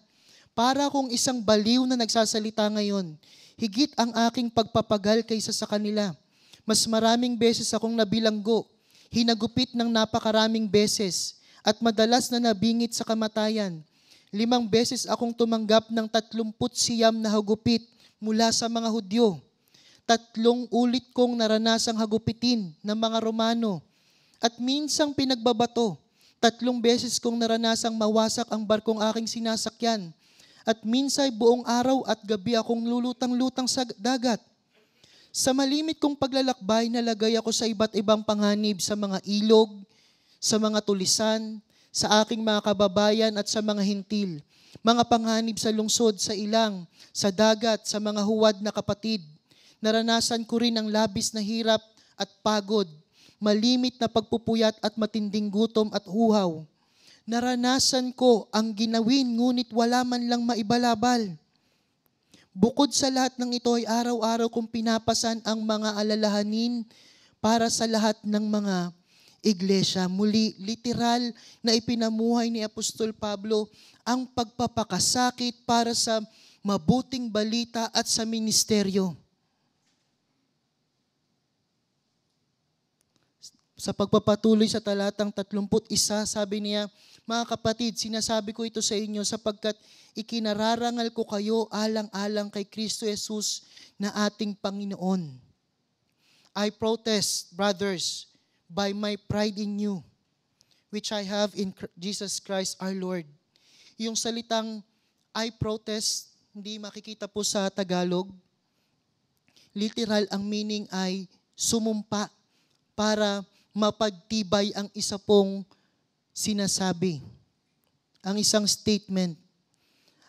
Para akong isang baliw na nagsasalita ngayon. Higit ang aking pagpapagal kaysa sa kanila. Mas maraming beses akong nabilanggo, hinagupit ng napakaraming beses, at madalas na nabingit sa kamatayan. 5 beses akong tumanggap ng 39 na hagupit mula sa mga Hudyo. 3 ulit kong naranasang hagupitin ng mga Romano. At minsang pinagbabato, 3 beses kong naranasang mawasak ang barkong aking sinasakyan. At minsay buong araw at gabi akong lulutang-lutang sa dagat. Sa malimit kong paglalakbay, nalagay ako sa iba't ibang panganib sa mga ilog, sa mga tulisan, sa aking mga kababayan at sa mga hintil. Mga panganib sa lungsod, sa ilang, sa dagat, sa mga huwad na kapatid. Naranasan ko rin ang labis na hirap at pagod, malimit na pagpupuyat at matinding gutom at uhaw. Naranasan ko ang ginawin ngunit wala man lang maibalabal. Bukod sa lahat ng ito ay araw-araw kong pinapasan ang mga alalahanin para sa lahat ng mga iglesia. Muli, literal na ipinamuhay ni Apostol Pablo ang pagpapakasakit para sa mabuting balita at sa ministeryo. Sa pagpapatuloy sa talatang 31, sabi niya, mga kapatid, sinasabi ko ito sa inyo sapagkat ikinararangal ko kayo alang-alang kay Kristo Jesus na ating Panginoon. I protest, brothers, by my pride in you, which I have in Jesus Christ our Lord. Yung salitang I protest, hindi makikita po sa Tagalog. Literal, ang meaning ay sumumpa para mapagtibay ang isa pong sinasabi. Ang isang statement.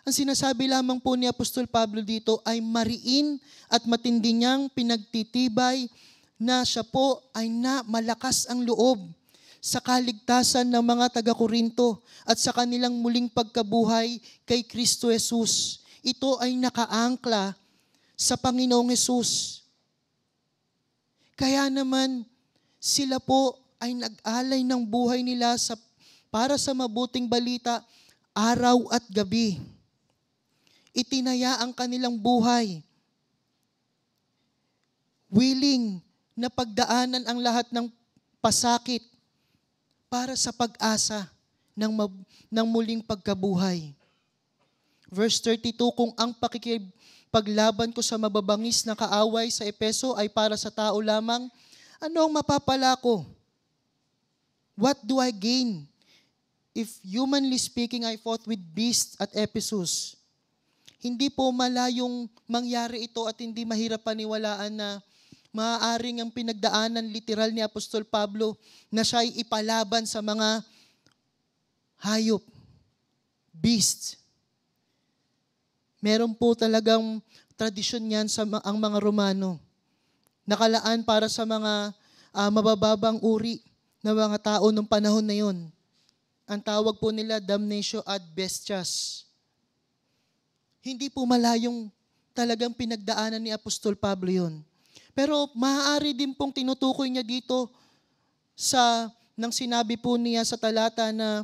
Ang sinasabi lamang po ni Apostol Pablo dito ay mariin at matindi niyang pinagtitibay na siya po ay malakas ang loob sa kaligtasan ng mga taga-Korinto at sa kanilang muling pagkabuhay kay Kristo Jesus. Ito ay nakaangkla sa Panginoong Jesus. Kaya naman, sila po ay nag-alay ng buhay nila para sa mabuting balita araw at gabi. Itinaya ang kanilang buhay. Willing na pagdaanan ang lahat ng pasakit para sa pag-asa ng muling pagkabuhay. Verse 32, kung ang pakikipaglaban ko sa mababangis na kaaway sa Epeso ay para sa tao lamang, Ano ang mapapala ko? What do I gain? If humanly speaking, I fought with beasts at Ephesus. Hindi po malayong mangyari ito at hindi mahirap paniwalaan na maaaring ang pinagdaanan literal ni Apostol Pablo na siya ay ipalaban sa mga hayop, beasts. Meron po talagang tradisyon yan ang mga Romano. Nakalaan para sa mga mabababang uri na mga tao nung panahon na yon. Ang tawag po nila damnatio ad bestias. Hindi po malayong talagang pinagdaanan ni Apostol Pablo yon. Pero maaari din pong tinutukoy niya dito nang sinabi po niya sa talata na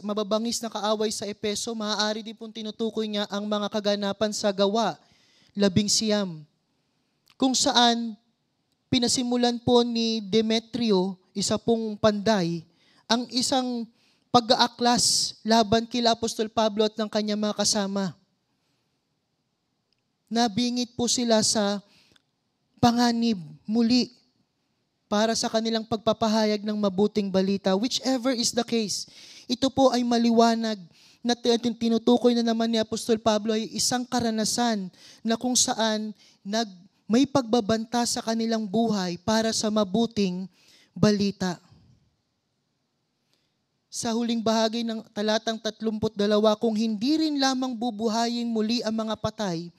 mababangis na kaaway sa Epeso, maaari din pong tinutukoy niya ang mga kaganapan sa Gawa 19, kung saan pinasimulan po ni Demetrio, isa pong panday, ang isang pag-aaklas laban kila Apostol Pablo at ng kanyang mga kasama. Nabingit po sila sa panganib muli para sa kanilang pagpapahayag ng mabuting balita. Whichever is the case, ito po ay maliwanag na tinutukoy na naman ni Apostol Pablo ay isang karanasan na kung saan may pagbabanta sa kanilang buhay para sa mabuting balita. Sa huling bahagi ng talatang 32, kung hindi rin lamang bubuhayin muli ang mga patay,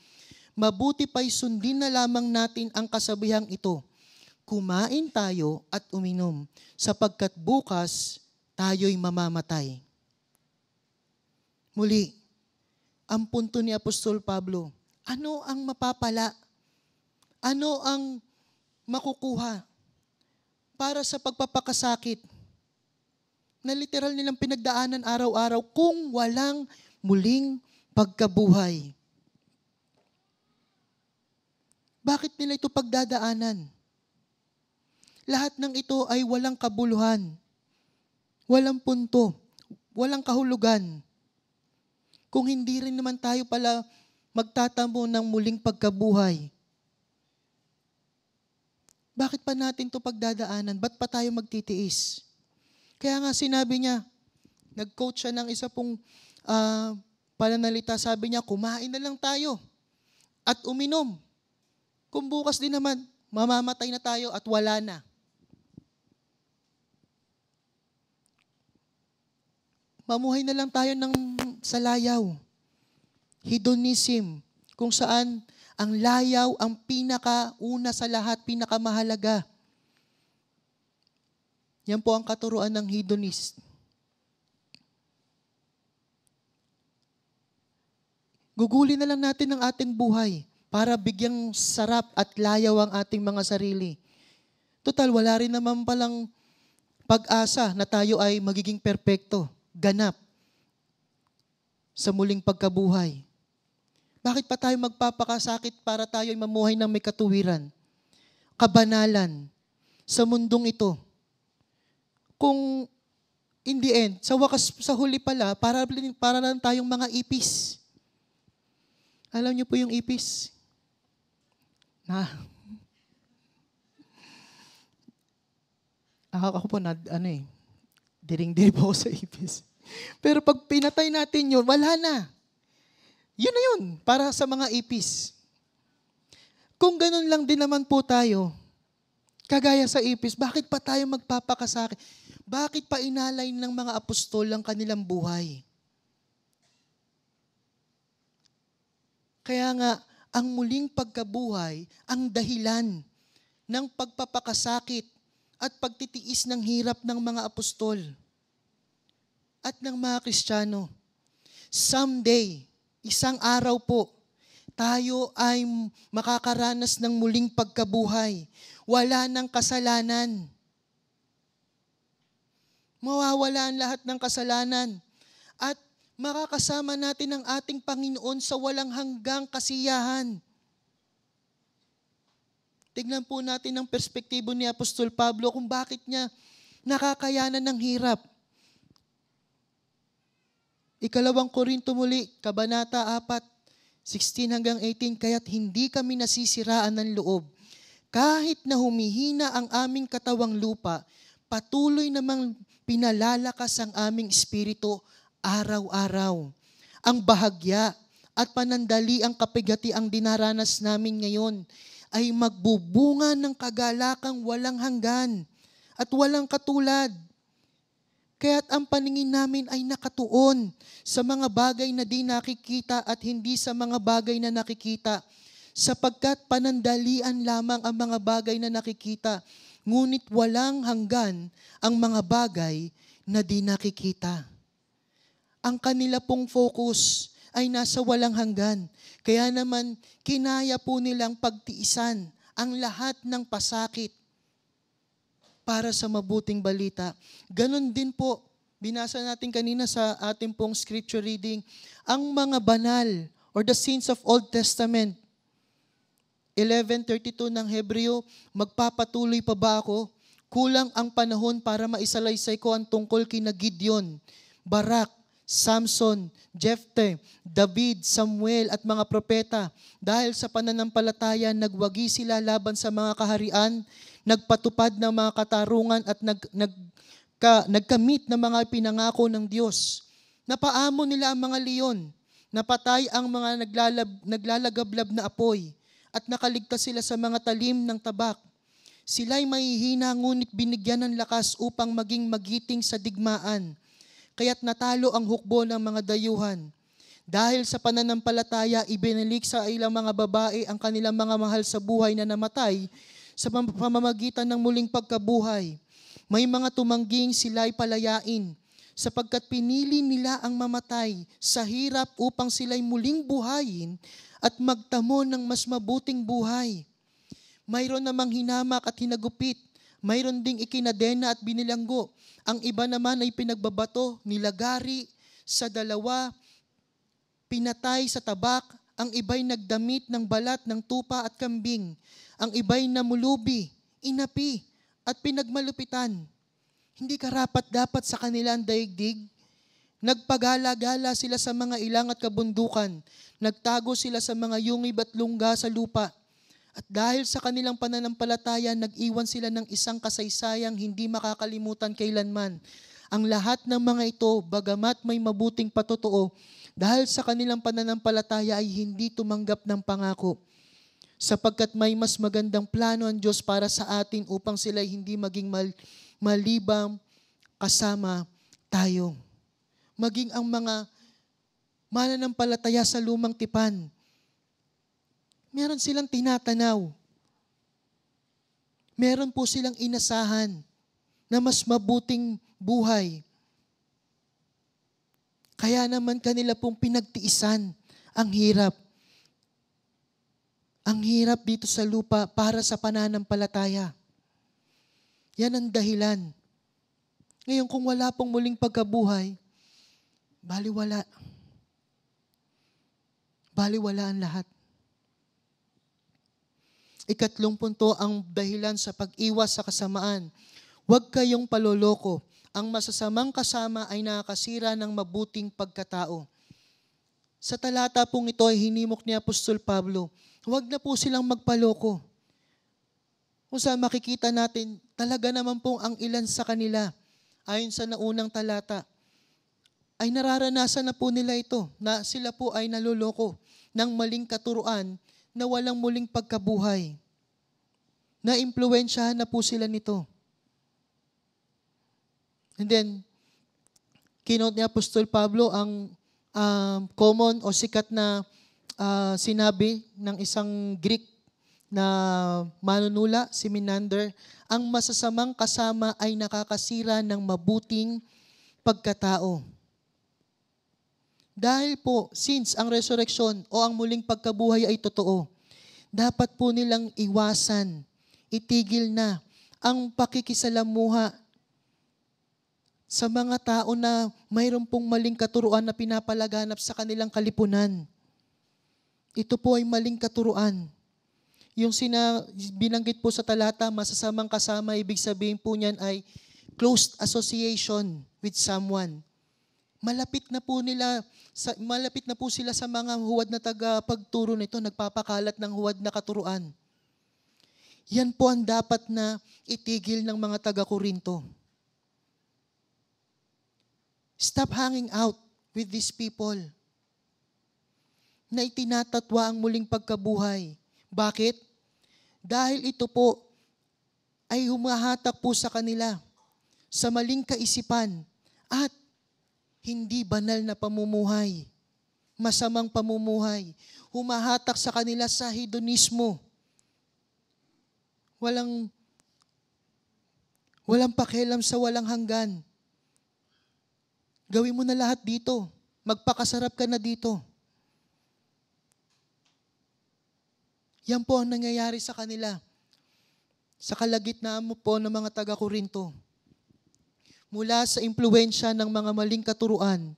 mabuti pa'y sundin na lamang natin ang kasabihang ito. Kumain tayo at uminom, sapagkat bukas tayo'y mamamatay. Muli, ang punto ni Apostol Pablo, ano ang mapapala? Ano ang makukuha para sa pagpapakasakit na literal nilang pinagdaanan araw-araw kung walang muling pagkabuhay? Bakit nila ito pagdadaanan? Lahat ng ito ay walang kabuluhan, walang punto, walang kahulugan. Kung hindi rin naman tayo pala magtatamo ng muling pagkabuhay, bakit pa natin ito pagdadaanan? Ba't pa tayo magtitiis? Kaya nga sinabi niya, nag-quote siya ng isa pong pananalita, sabi niya, kumain na lang tayo at uminom. Kung bukas din naman, mamamatay na tayo at wala na. Mamuhay na lang tayo sa layaw. Hedonism, kung saan ang layaw ang pinakauna sa lahat, pinakamahalaga. Yan po ang katuruan ng hedonist. Gugulin na lang natin ang ating buhay para bigyang sarap at layaw ang ating mga sarili. Total, wala rin naman palang pag-asa na tayo ay magiging perpekto, ganap sa muling pagkabuhay. Bakit pa tayo magpapakasakit para tayo ay mamuhay ng may katuwiran, kabanalan sa mundong ito? Kung in the end, sa wakas, sa huli pala, para lang tayong mga ipis. Alam niyo po yung ipis? Ako po, diring-diri po ako sa ipis. Pero pag pinatay natin yun, wala na. Yun na yun, para sa mga ipis. Kung ganun lang din naman po tayo, kagaya sa ipis, bakit pa tayo magpapakasakit? Bakit pa inalay ng mga apostol ang kanilang buhay? Kaya nga, ang muling pagkabuhay, ang dahilan ng pagpapakasakit at pagtitiis ng hirap ng mga apostol at ng mga Kristiyano. Someday, isang araw po, tayo ay makakaranas ng muling pagkabuhay. Wala ng kasalanan. Mawawala ang lahat ng kasalanan. At makakasama natin ang ating Panginoon sa walang hanggang kasiyahan. Tignan po natin ang perspektibo ni Apostol Pablo kung bakit niya nakakayanan ng hirap. 2 Korinto muli, Kabanata 4, 16 hanggang 18, kaya't hindi kami nasisiraan ng loob. Kahit na humihina ang aming katawang lupa, patuloy namang pinalalakas ang aming espiritu araw-araw. Ang bahagya at panandali ang kapigati ang dinaranas namin ngayon ay magbubunga ng kagalakang walang hanggan at walang katulad. Kaya't ang paningin namin ay nakatuon sa mga bagay na di nakikita at hindi sa mga bagay na nakikita, sapagkat panandalian lamang ang mga bagay na nakikita, ngunit walang hanggan ang mga bagay na di nakikita. Ang kanila pong focus ay nasa walang hanggan. Kaya naman, kinaya po nilang pagtiisan ang lahat ng pasakit para sa mabuting balita. Ganon din po, binasa natin kanina sa ating pong scripture reading, ang mga banal or the saints of Old Testament. 11:32 ng Hebreo, magpapatuloy pa ba ako? Kulang ang panahon para maisalaysay ko ang tungkol kina Gideon, Barak, Samson, Jefte, David, Samuel at mga propeta. Dahil sa pananampalataya, nagwagi sila laban sa mga kaharian, nagpatupad ng mga katarungan at nagkamit ng mga pinangako ng Diyos. Napaamo nila ang mga leon, napatay ang mga naglalagablab na apoy, at nakaligtas sila sa mga talim ng tabak. Sila'y mahihina ngunit binigyan ng lakas upang maging magiting sa digmaan. Kaya't natalo ang hukbo ng mga dayuhan. Dahil sa pananampalataya, ibinalik sa ilang mga babae ang kanilang mga mahal sa buhay na namatay sa pamamagitan ng muling pagkabuhay. May mga tumangging sila'y palayain, sapagkat pinili nila ang mamatay sa hirap upang sila'y muling buhayin at magtamo ng mas mabuting buhay. Mayroon namang hinamak at hinagupit, mayroon ding ikinadena at binilanggo. Ang iba naman ay pinagbabato, nilagari sa dalawa, pinatay sa tabak, ang iba'y nagdamit ng balat ng tupa at kambing, ang iba'y namulubi, inapi, at pinagmalupitan. Hindi karapat-dapat sa kanila ang daigdig. Nagpagala-gala sila sa mga ilang at kabundukan, nagtago sila sa mga yungib at lungga sa lupa. At dahil sa kanilang pananampalataya, nag-iwan sila ng isang kasaysayang hindi makakalimutan kailanman. Ang lahat ng mga ito, bagamat may mabuting patotoo, dahil sa kanilang pananampalataya ay hindi tumanggap ng pangako. Sapagkat may mas magandang plano ang Diyos para sa atin upang sila hindi maging malibang kasama tayo. Maging ang mga mananampalataya sa lumang tipan, meron silang tinatanaw. Meron po silang inasahan na mas mabuting buhay. Kaya naman kanila pong pinagtiisan ang hirap. Ang hirap dito sa lupa para sa pananampalataya. Yan ang dahilan. Ngayon, kung wala pong muling pagkabuhay, baliwala. Baliwala ang lahat. Ikatlong punto, ang dahilan sa pag-iwas sa kasamaan. Huwag kayong paloloko. Ang masasamang kasama ay nakakasira ng mabuting pagkatao. Sa talata pong ito ay hinimok ni Apostol Pablo, huwag na po silang magpaloko. Kung saan makikita natin, talaga naman pong ang ilan sa kanila, ayon sa naunang talata, ay nararanasan na po nila ito, na sila po ay naloloko ng maling katuruan na walang muling pagkabuhay. Na-impluwensyahan na po sila nito. And then, kinote ni Apostol Pablo ang common o sikat na sinabi ng isang Greek na manunula, si Menander, ang masasamang kasama ay nakakasira ng mabuting pagkatao. Dahil po, since ang resurrection o ang muling pagkabuhay ay totoo, dapat po nilang iwasan, itigil na ang pakikisalamuha sa mga tao na mayroon pong maling katuruan na pinapalaganap sa kanilang kalipunan. Ito po ay maling katuruan. Yung binanggit po sa talata, masasamang kasama, ibig sabihin po niyan ay close association with someone. Malapit na po sila sa mga huwad na tagapagturo nito, nagpapakalat ng huwad na katuruan. Yan po ang dapat na itigil ng mga taga-Korinto. Stop hanging out with these people na itinatatwa ang muling pagkabuhay. Bakit? Dahil ito po ay humahatak po sa kanila sa maling kaisipan at hindi banal na pamumuhay, masamang pamumuhay. Humahatak sa kanila sa hedonismo. Walang pakialam sa walang hanggan. Gawin mo na lahat dito. Magpakasarap ka na dito. Yan po ang nangyayari sa kanila. Sa kalagitnaan mo po ng mga taga-Korinto. Mula sa impluensya ng mga maling katuruan,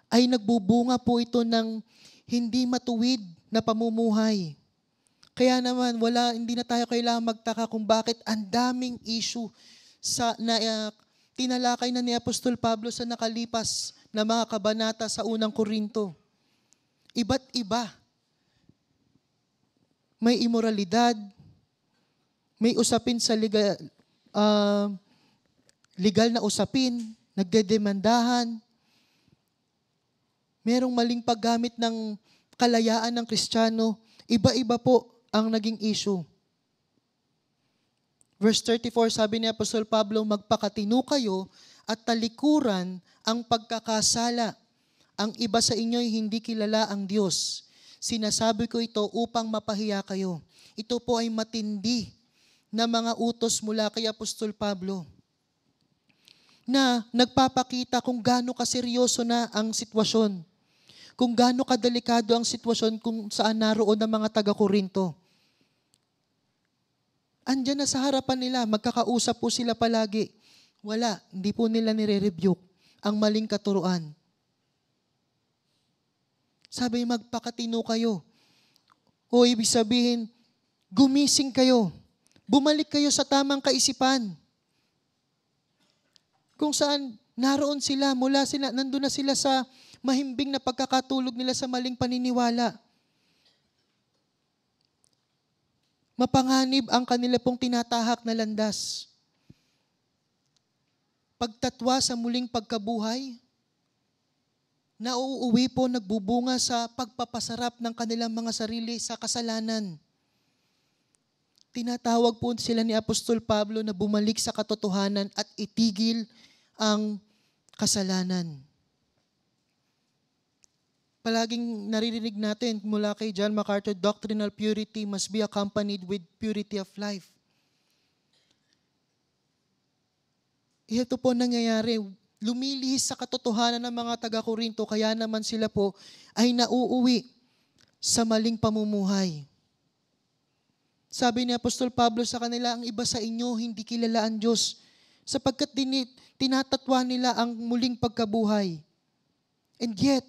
ay nagbubunga po ito ng hindi matuwid na pamumuhay. Kaya naman, hindi na tayo kailangan magtaka kung bakit ang daming issue tinalakay na ni Apostol Pablo sa nakalipas na mga kabanata sa unang Korinto. Iba't iba. May imoralidad, may usapin sa legal na usapin, nagdedemandahan, merong maling paggamit ng kalayaan ng Kristiyano, iba-iba po ang naging issue. Verse 34, sabi ni Apostol Pablo, magpakatino kayo at talikuran ang pagkakasala. Ang iba sa inyo'y hindi kilala ang Diyos. Sinasabi ko ito upang mapahiya kayo. Ito po ay matindi na mga utos mula kay Apostol Pablo na nagpapakita kung gaano kaseryoso na ang sitwasyon, kung gaano kadelikado ang sitwasyon kung saan naroon ang mga taga-Korinto. Andyan na sa harapan nila, magkakausap po sila palagi. Wala, hindi po nila nire-rebuke ang maling katuruan. Sabi, magpakatino kayo. O ibig sabihin, gumising kayo. Bumalik kayo sa tamang kaisipan. Kung saan naroon sila, nandun na sila sa mahimbing na pagkakatulog nila sa maling paniniwala. Mapanganib ang kanila pong tinatahak na landas. Pagtatwa sa muling pagkabuhay, nauuwi po nagbubunga sa pagpapasarap ng kanilang mga sarili sa kasalanan. Tinatawag po sila ni Apostol Pablo na bumalik sa katotohanan at itigil ang kasalanan. Palaging naririnig natin mula kay John MacArthur, doctrinal purity must be accompanied with purity of life. Ito po nangyayari. Lumilihis sa katotohanan ng mga taga-Korinto, kaya naman sila po ay nauuwi sa maling pamumuhay. Sabi ni Apostol Pablo sa kanila, ang iba sa inyo hindi kilala ang Diyos sapagkat tinatatwa nila ang muling pagkabuhay. And yet,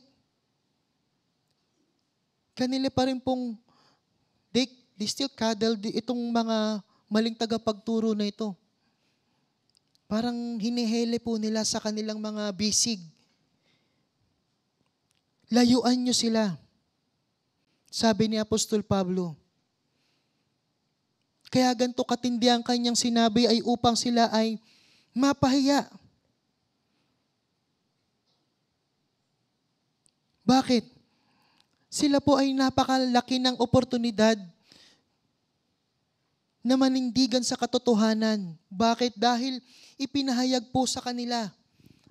kanila pa rin pong they still cuddle itong mga maling tagapagturo na ito. Parang hinihele po nila sa kanilang mga bisig. Layuan nyo sila. Sabi ni Apostol Pablo. Kaya ganito katindi ang kanyang sinabi ay upang sila ay mapahiya. Bakit? Sila po ay napakalaki ng oportunidad na manindigan sa katotohanan. Bakit? Dahil ipinahayag po sa kanila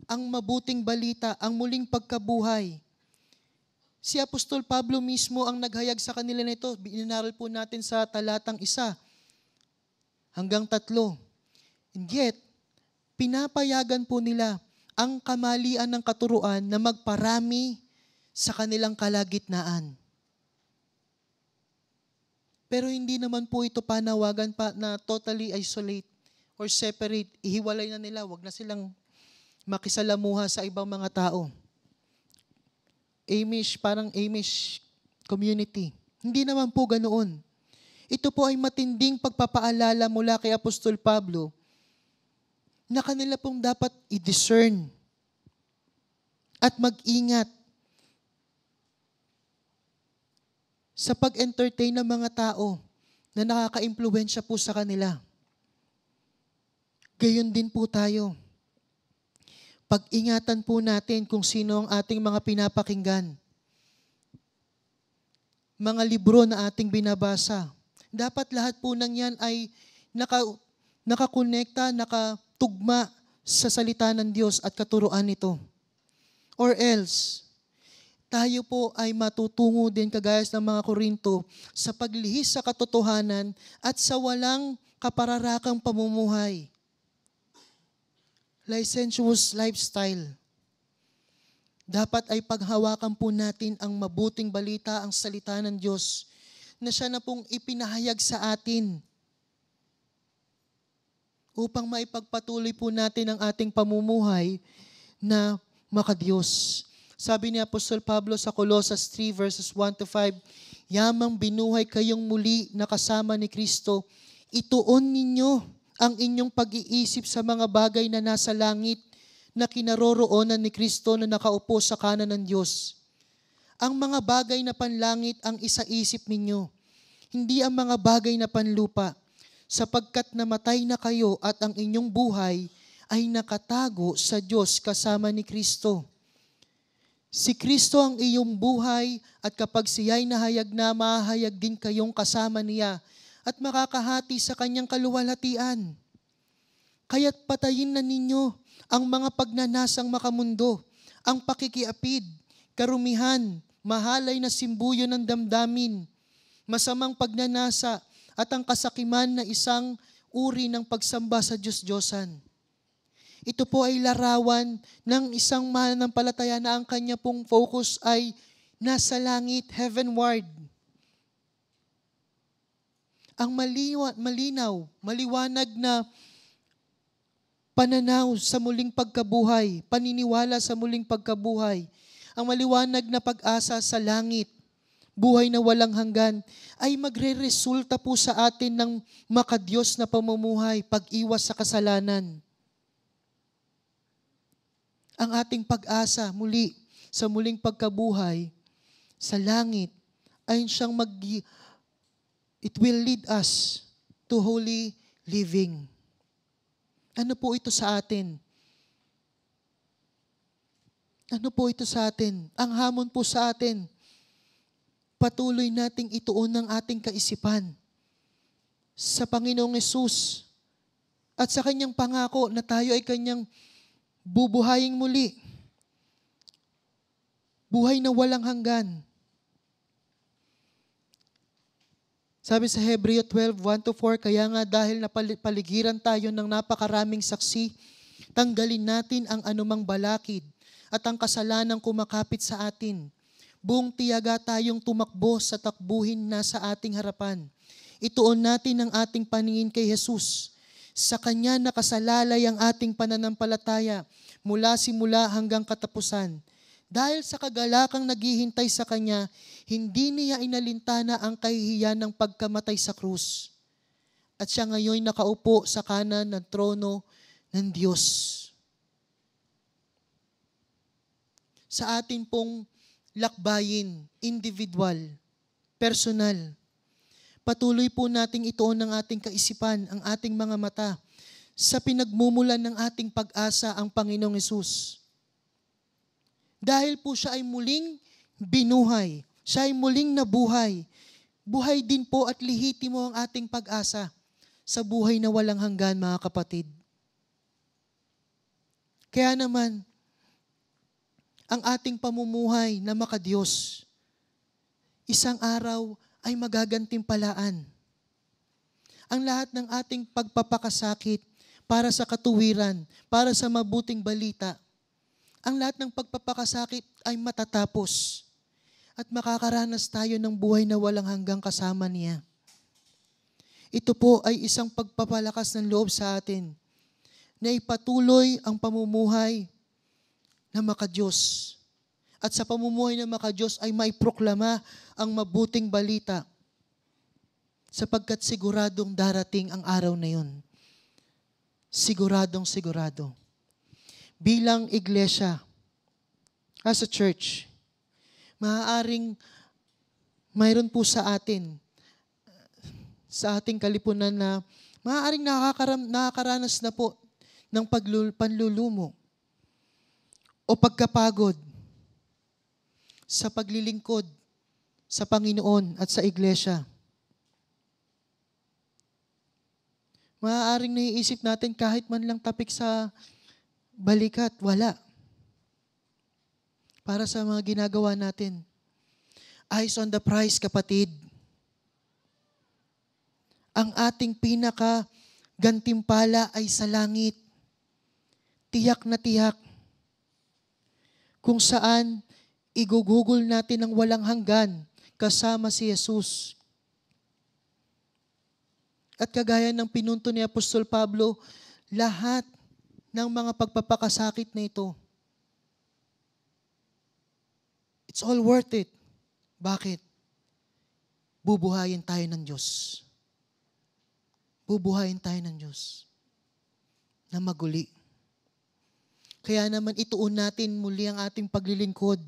ang mabuting balita, ang muling pagkabuhay. Si Apostol Pablo mismo ang naghayag sa kanila nito. Inaral po natin sa talatang 1 hanggang 3. And yet, pinapayagan po nila ang kamalian ng katuruan na magparami sa kanilang kalagitnaan. Pero hindi naman po ito panawagan pa na totally isolate or separate. Ihiwalay na nila, wag na silang makisalamuha sa ibang mga tao. Parang Amish community. Hindi naman po ganoon. Ito po ay matinding pagpapaalala mula kay Apostol Pablo na kanila pong dapat i-discern at mag-ingat sa pag-entertain ng mga tao na nakaka-impluwensya po sa kanila. Gayon din po tayo. Pag-ingatan po natin kung sino ang ating mga pinapakinggan. Mga libro na ating binabasa. Dapat lahat po ng yan ay nakakonekta, nakatugma sa salita ng Diyos at katuruan nito. Or else, tayo po ay matutungo din kagaya ng mga Korinto sa paglihis sa katotohanan at sa walang kapararakang pamumuhay. Licentious lifestyle. Dapat ay paghawakan po natin ang mabuting balita, ang salita ng Diyos, na siya na pong ipinahayag sa atin upang maipagpatuloy po natin ang ating pamumuhay na makadiyos. Sabi ni Apostol Pablo sa Colossus 3 verses 1 to 5, yamang binuhay kayong muli na kasama ni Kristo, ituon ninyo ang inyong pag-iisip sa mga bagay na nasa langit na kinaroroonan ni Kristo na nakaupo sa kanan ng Diyos. Ang mga bagay na panlangit ang isaisip ninyo, hindi ang mga bagay na panlupa, sapagkat namatay na kayo at ang inyong buhay ay nakatago sa Diyos kasama ni Kristo. Si Kristo ang iyong buhay at kapag siya'y nahayag na, mahayag din kayong kasama niya at makakahati sa kanyang kaluwalhatian. Kaya't patayin na ninyo ang mga pagnanasang makamundo, ang pakikiapid, karumihan, mahalay na simbuyo ng damdamin, masamang pagnanasa at ang kasakiman na isang uri ng pagsamba sa Diyos-Diyosan. Ito po ay larawan ng isang mananampalataya na ang kanya pong focus ay nasa langit, heavenward. Ang maliwanag na pananaw sa muling pagkabuhay, paniniwala sa muling pagkabuhay, ang maliwanag na pag-asa sa langit, buhay na walang hanggan, ay magre-resulta po sa atin ng makadiyos na pamumuhay, pag-iwas sa kasalanan. Ang ating pag-asa muli sa muling pagkabuhay sa langit ay siyang it will lead us to holy living. Ano po ito sa atin? Ano po ito sa atin? Ang hamon po sa atin, patuloy nating ituon ng ating kaisipan sa Panginoong Hesus at sa Kanyang pangako na tayo ay Kanyang bubuhayin muli. Buhay na walang hanggan. Sabi sa Hebreo 12:1-4, kaya nga dahil napaligiran tayo ng napakaraming saksi, tanggalin natin ang anumang balakid at ang kasalanang kumakapit sa atin. Buong tiyaga tayong tumakbo sa takbuhin na sa ating harapan. Ituon natin ang ating paningin kay Jesus. Sa Kanya nakasalalay ang ating pananampalataya mula simula hanggang katapusan. Dahil sa kagalakang naghihintay sa Kanya, hindi niya inalintana ang kahihiyan ng pagkamatay sa krus. At siya ngayon nakaupo sa kanan ng trono ng Diyos. Sa atin pong lakbayin, individual, personal, patuloy po nating ituon ng ating kaisipan, ang ating mga mata, sa pinagmumulan ng ating pag-asa ang Panginoong Hesus. Dahil po siya ay muling binuhay, siya ay muling nabuhay, buhay din po at lihitimo ang ating pag-asa sa buhay na walang hanggan, mga kapatid. Kaya naman, ang ating pamumuhay na makadiyos, isang araw ay magagantimpalaan. Ang lahat ng ating pagpapakasakit para sa katuwiran, para sa mabuting balita, ang lahat ng pagpapakasakit ay matatapos at makakaranas tayo ng buhay na walang hanggang kasama niya. Ito po ay isang pagpapalakas ng loob sa atin na ipatuloy ang pamumuhay na makadiyos. At sa pamumuhay na makadiyos ay maiproklama ang mabuting balita sapagkat siguradong darating ang araw na yun. Siguradong sigurado. Bilang iglesia, as a church, maaaring mayroon po sa atin sa ating kalipunan na maaaring nakakaranas na po ng panlulumo o pagkapagod sa paglilingkod sa Panginoon at sa iglesia. Maaaring naiisip natin kahit man lang tapik sa balikat, wala. Para sa mga ginagawa natin. Eyes on the prize, kapatid. Ang ating gantimpala ay sa langit. Tiyak na tiyak. Kung saan igugugol natin ang walang hanggan kasama si Jesus. At kagaya ng pinunto ni Apostol Pablo, lahat ng mga pagpapakasakit na ito, it's all worth it. Bakit? Bubuhayin tayo ng Diyos. Bubuhayin tayo ng Diyos na maguli. Kaya naman ituon natin muli ang ating paglilingkod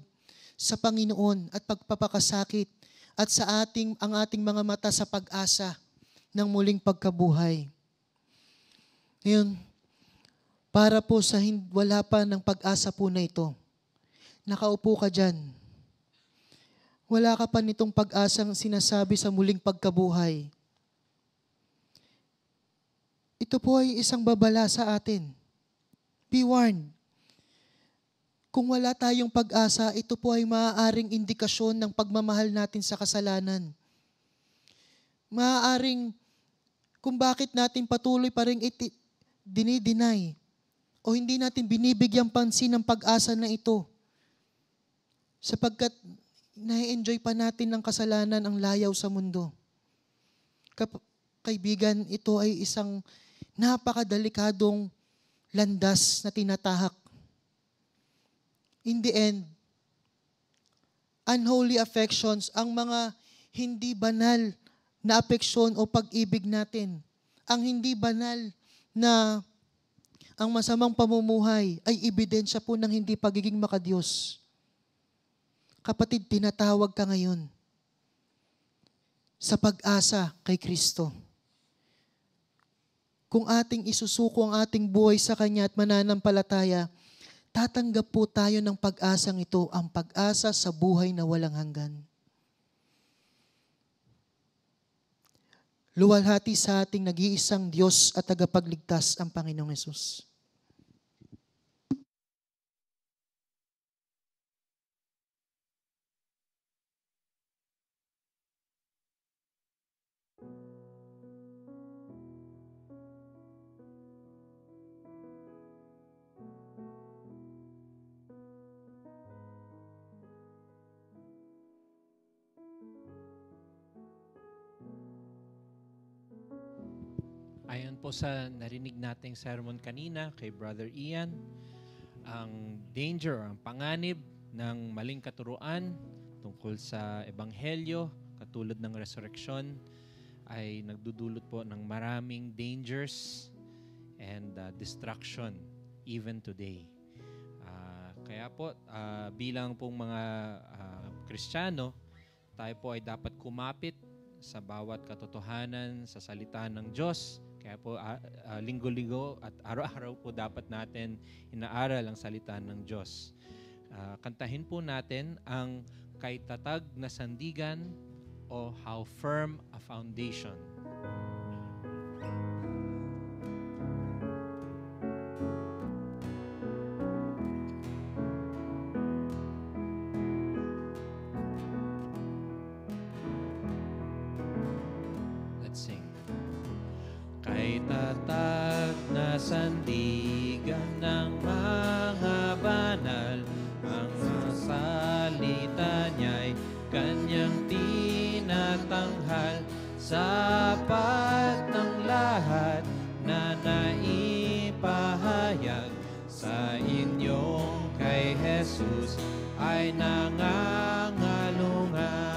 sa Panginoon at pagpapakasakit at ang ating mga mata sa pag-asa ng muling pagkabuhay. Ngayon, para po sa wala pa ng pag-asa po na ito, nakaupo ka dyan. Wala ka pa nitong pag-asang sinasabi sa muling pagkabuhay. Ito po ay isang babala sa atin. Be warned. Kung wala tayong pag-asa, ito po ay maaaring indikasyon ng pagmamahal natin sa kasalanan. Maaaring kung bakit natin patuloy pa rin dinideny o hindi natin binibigyang pansin ng pag-asa na ito sapagkat na-enjoy pa natin ng kasalanan ang layaw sa mundo. Kaibigan, ito ay isang napakadelikadong landas na tinatahak. In the end, unholy affections, ang mga hindi banal na apeksyon o pag-ibig natin, ang hindi banal na ang masamang pamumuhay ay ebidensya po ng hindi pagiging makadiyos. Kapatid, tinatawag ka ngayon sa pag-asa kay Kristo. Kung ating isusuko ang ating buhay sa Kanya at mananampalataya, tatanggap po tayo ng pag-asang ito, ang pag-asa sa buhay na walang hanggan. Luwalhati sa ating nag-iisang Diyos at tagapagligtas ang Panginoong Hesus. Ayon po sa narinig nating sermon kanina kay Brother Ian, ang danger o ang panganib ng maling katuruan tungkol sa Ebanghelyo, katulad ng resurrection, ay nagdudulot po ng maraming dangers and destruction even today. Kaya po, bilang pong mga Kristiyano, tayo po ay dapat kumapit sa bawat katotohanan sa salita ng Diyos. Kaya po linggo-linggo at araw-araw po dapat natin inaaral ang salita ng Diyos. Kantahin po natin ang Kay Tatag na Sandigan o How Firm a Foundation. Let's sing. Kay tatag na sandigan ng mga banal, ang salita niya'y kanyang tinatanghal, sapat ng lahat na naipahayag sa inyong kay Jesus ay nangangalungan.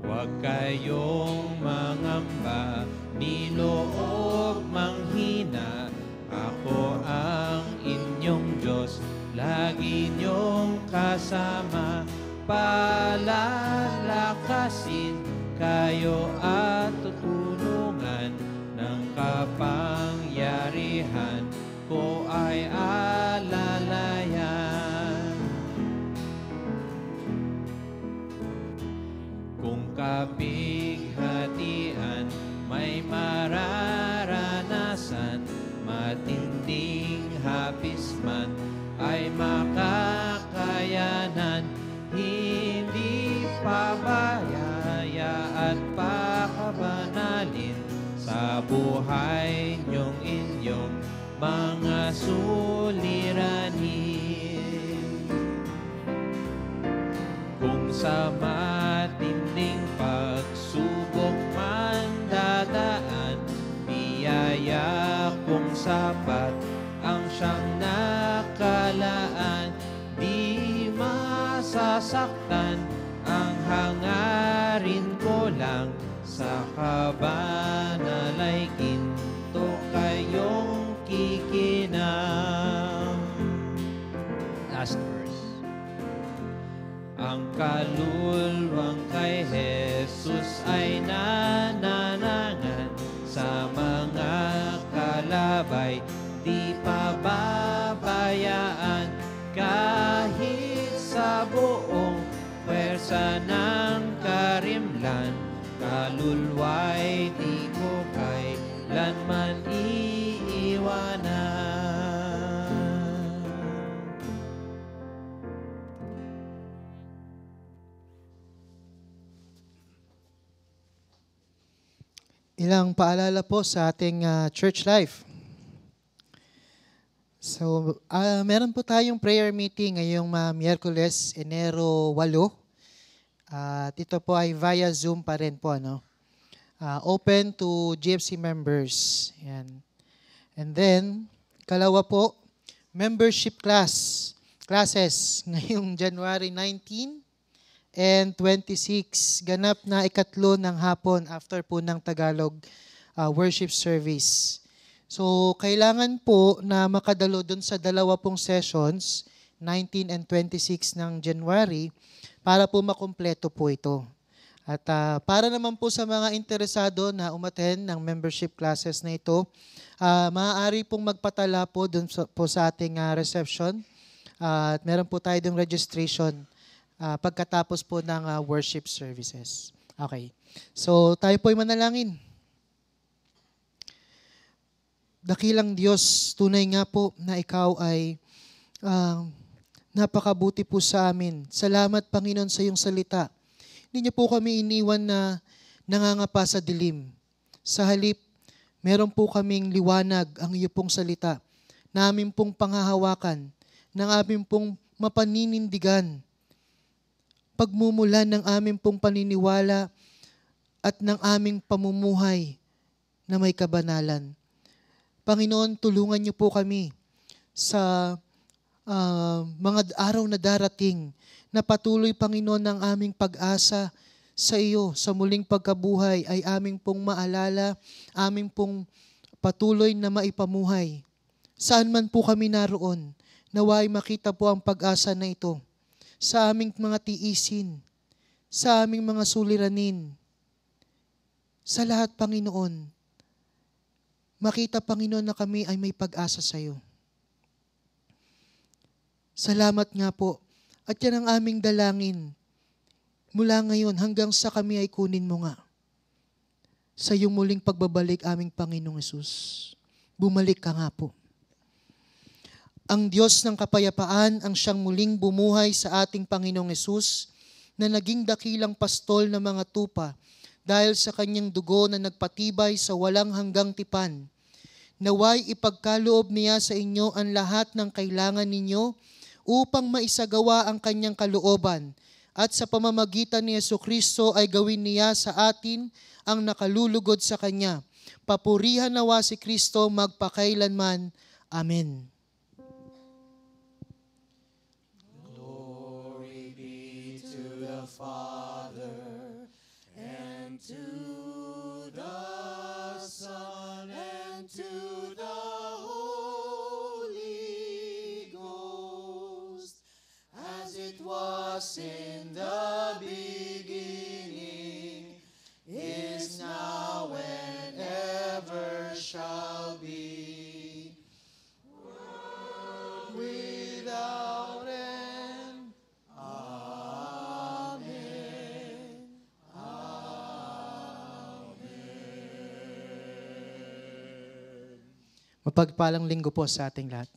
Huwag kayong mangamba, ni loob manghina. Ako ang inyong Diyos, lagi niyong kasama. palalakasin kayo at tutulungan ng kapangyarihan ko ay alalayan. Kung kapighatian may mararanasan, matinding hapis man ay makakayanan, hindi pabayaya at pakabanalin sa buhay niyong inyong mga suliranin. Kung sa matinding pagsubok man dadaan, biyaya kung sapat ang siyang nakalaan, di masasaktan ang hangarin ko lang, sa kabanalay ginto kayong kikinam. Last verse. Ang kaluluwang kay Jesus ay nananangan sa mga kalabay, di pababayaan kahit sa buong pwersa ng karimlan. Kaluluwa'y di ko kailanman iiwanan. Ilang paalala po sa ating church life. So, meron po tayong prayer meeting ngayong Miyerkules, Enero 8. At ito po ay via Zoom pa rin po, no? Open to GFC members. Yan. And then, kalawa po, membership classes ngayong January 19 and 26. Ganap na ikatlo ng hapon after po ng Tagalog worship service. So, kailangan po na makadalo dun sa dalawa pong sessions, 19 and 26 ng January, para po makumpleto po ito. At para naman po sa mga interesado na umattend ng membership classes na ito, maaari pong magpatala po dun po sa ating reception. At meron po tayo dong registration pagkatapos po ng worship services. Okay. So tayo po ay manalangin. Dakilang Diyos, tunay nga po na ikaw ay napakabuti po sa amin. Salamat, Panginoon, sa iyong salita. Hindi niyo po kami iniwan na nangangapa sa dilim. Sa halip, meron po kaming liwanag ang iyo pong salita na aming pong panghahawakan, ng aming pong mapaninindigan, pagmumulan ng aming pong paniniwala at ng aming pamumuhay na may kabanalan. Panginoon, tulungan niyo po kami sa mga araw na darating na patuloy, Panginoon, ng aming pag-asa sa iyo sa muling pagkabuhay ay aming pong maalala, aming pong patuloy na maipamuhay. Saan man po kami naroon, naway makita po ang pag-asa na ito sa aming mga tiisin, sa aming mga suliranin, sa lahat, Panginoon. Makita, Panginoon, na kami ay may pag-asa sa iyo. Salamat nga po. At yan ang aming dalangin. Mula ngayon hanggang sa kami ay kunin mo nga. Sa iyong muling pagbabalik, aming Panginoong Hesus. Bumalik ka nga po. Ang Diyos ng kapayapaan ang siyang muling bumuhay sa ating Panginoong Hesus na naging dakilang pastol ng mga tupa dahil sa kanyang dugo na nagpatibay sa walang hanggang tipan. Naway ipagkaloob niya sa inyo ang lahat ng kailangan ninyo upang maisagawa ang kanyang kalooban at sa pamamagitan ni Jesucristo ay gawin niya sa atin ang nakalulugod sa kanya. Papurihan nawa si Kristo magpakailanman. Amen. Glory be to the Father and to the Son and to the Holy Ghost, as it was in the Mapagpalang linggo po sa ating lahat.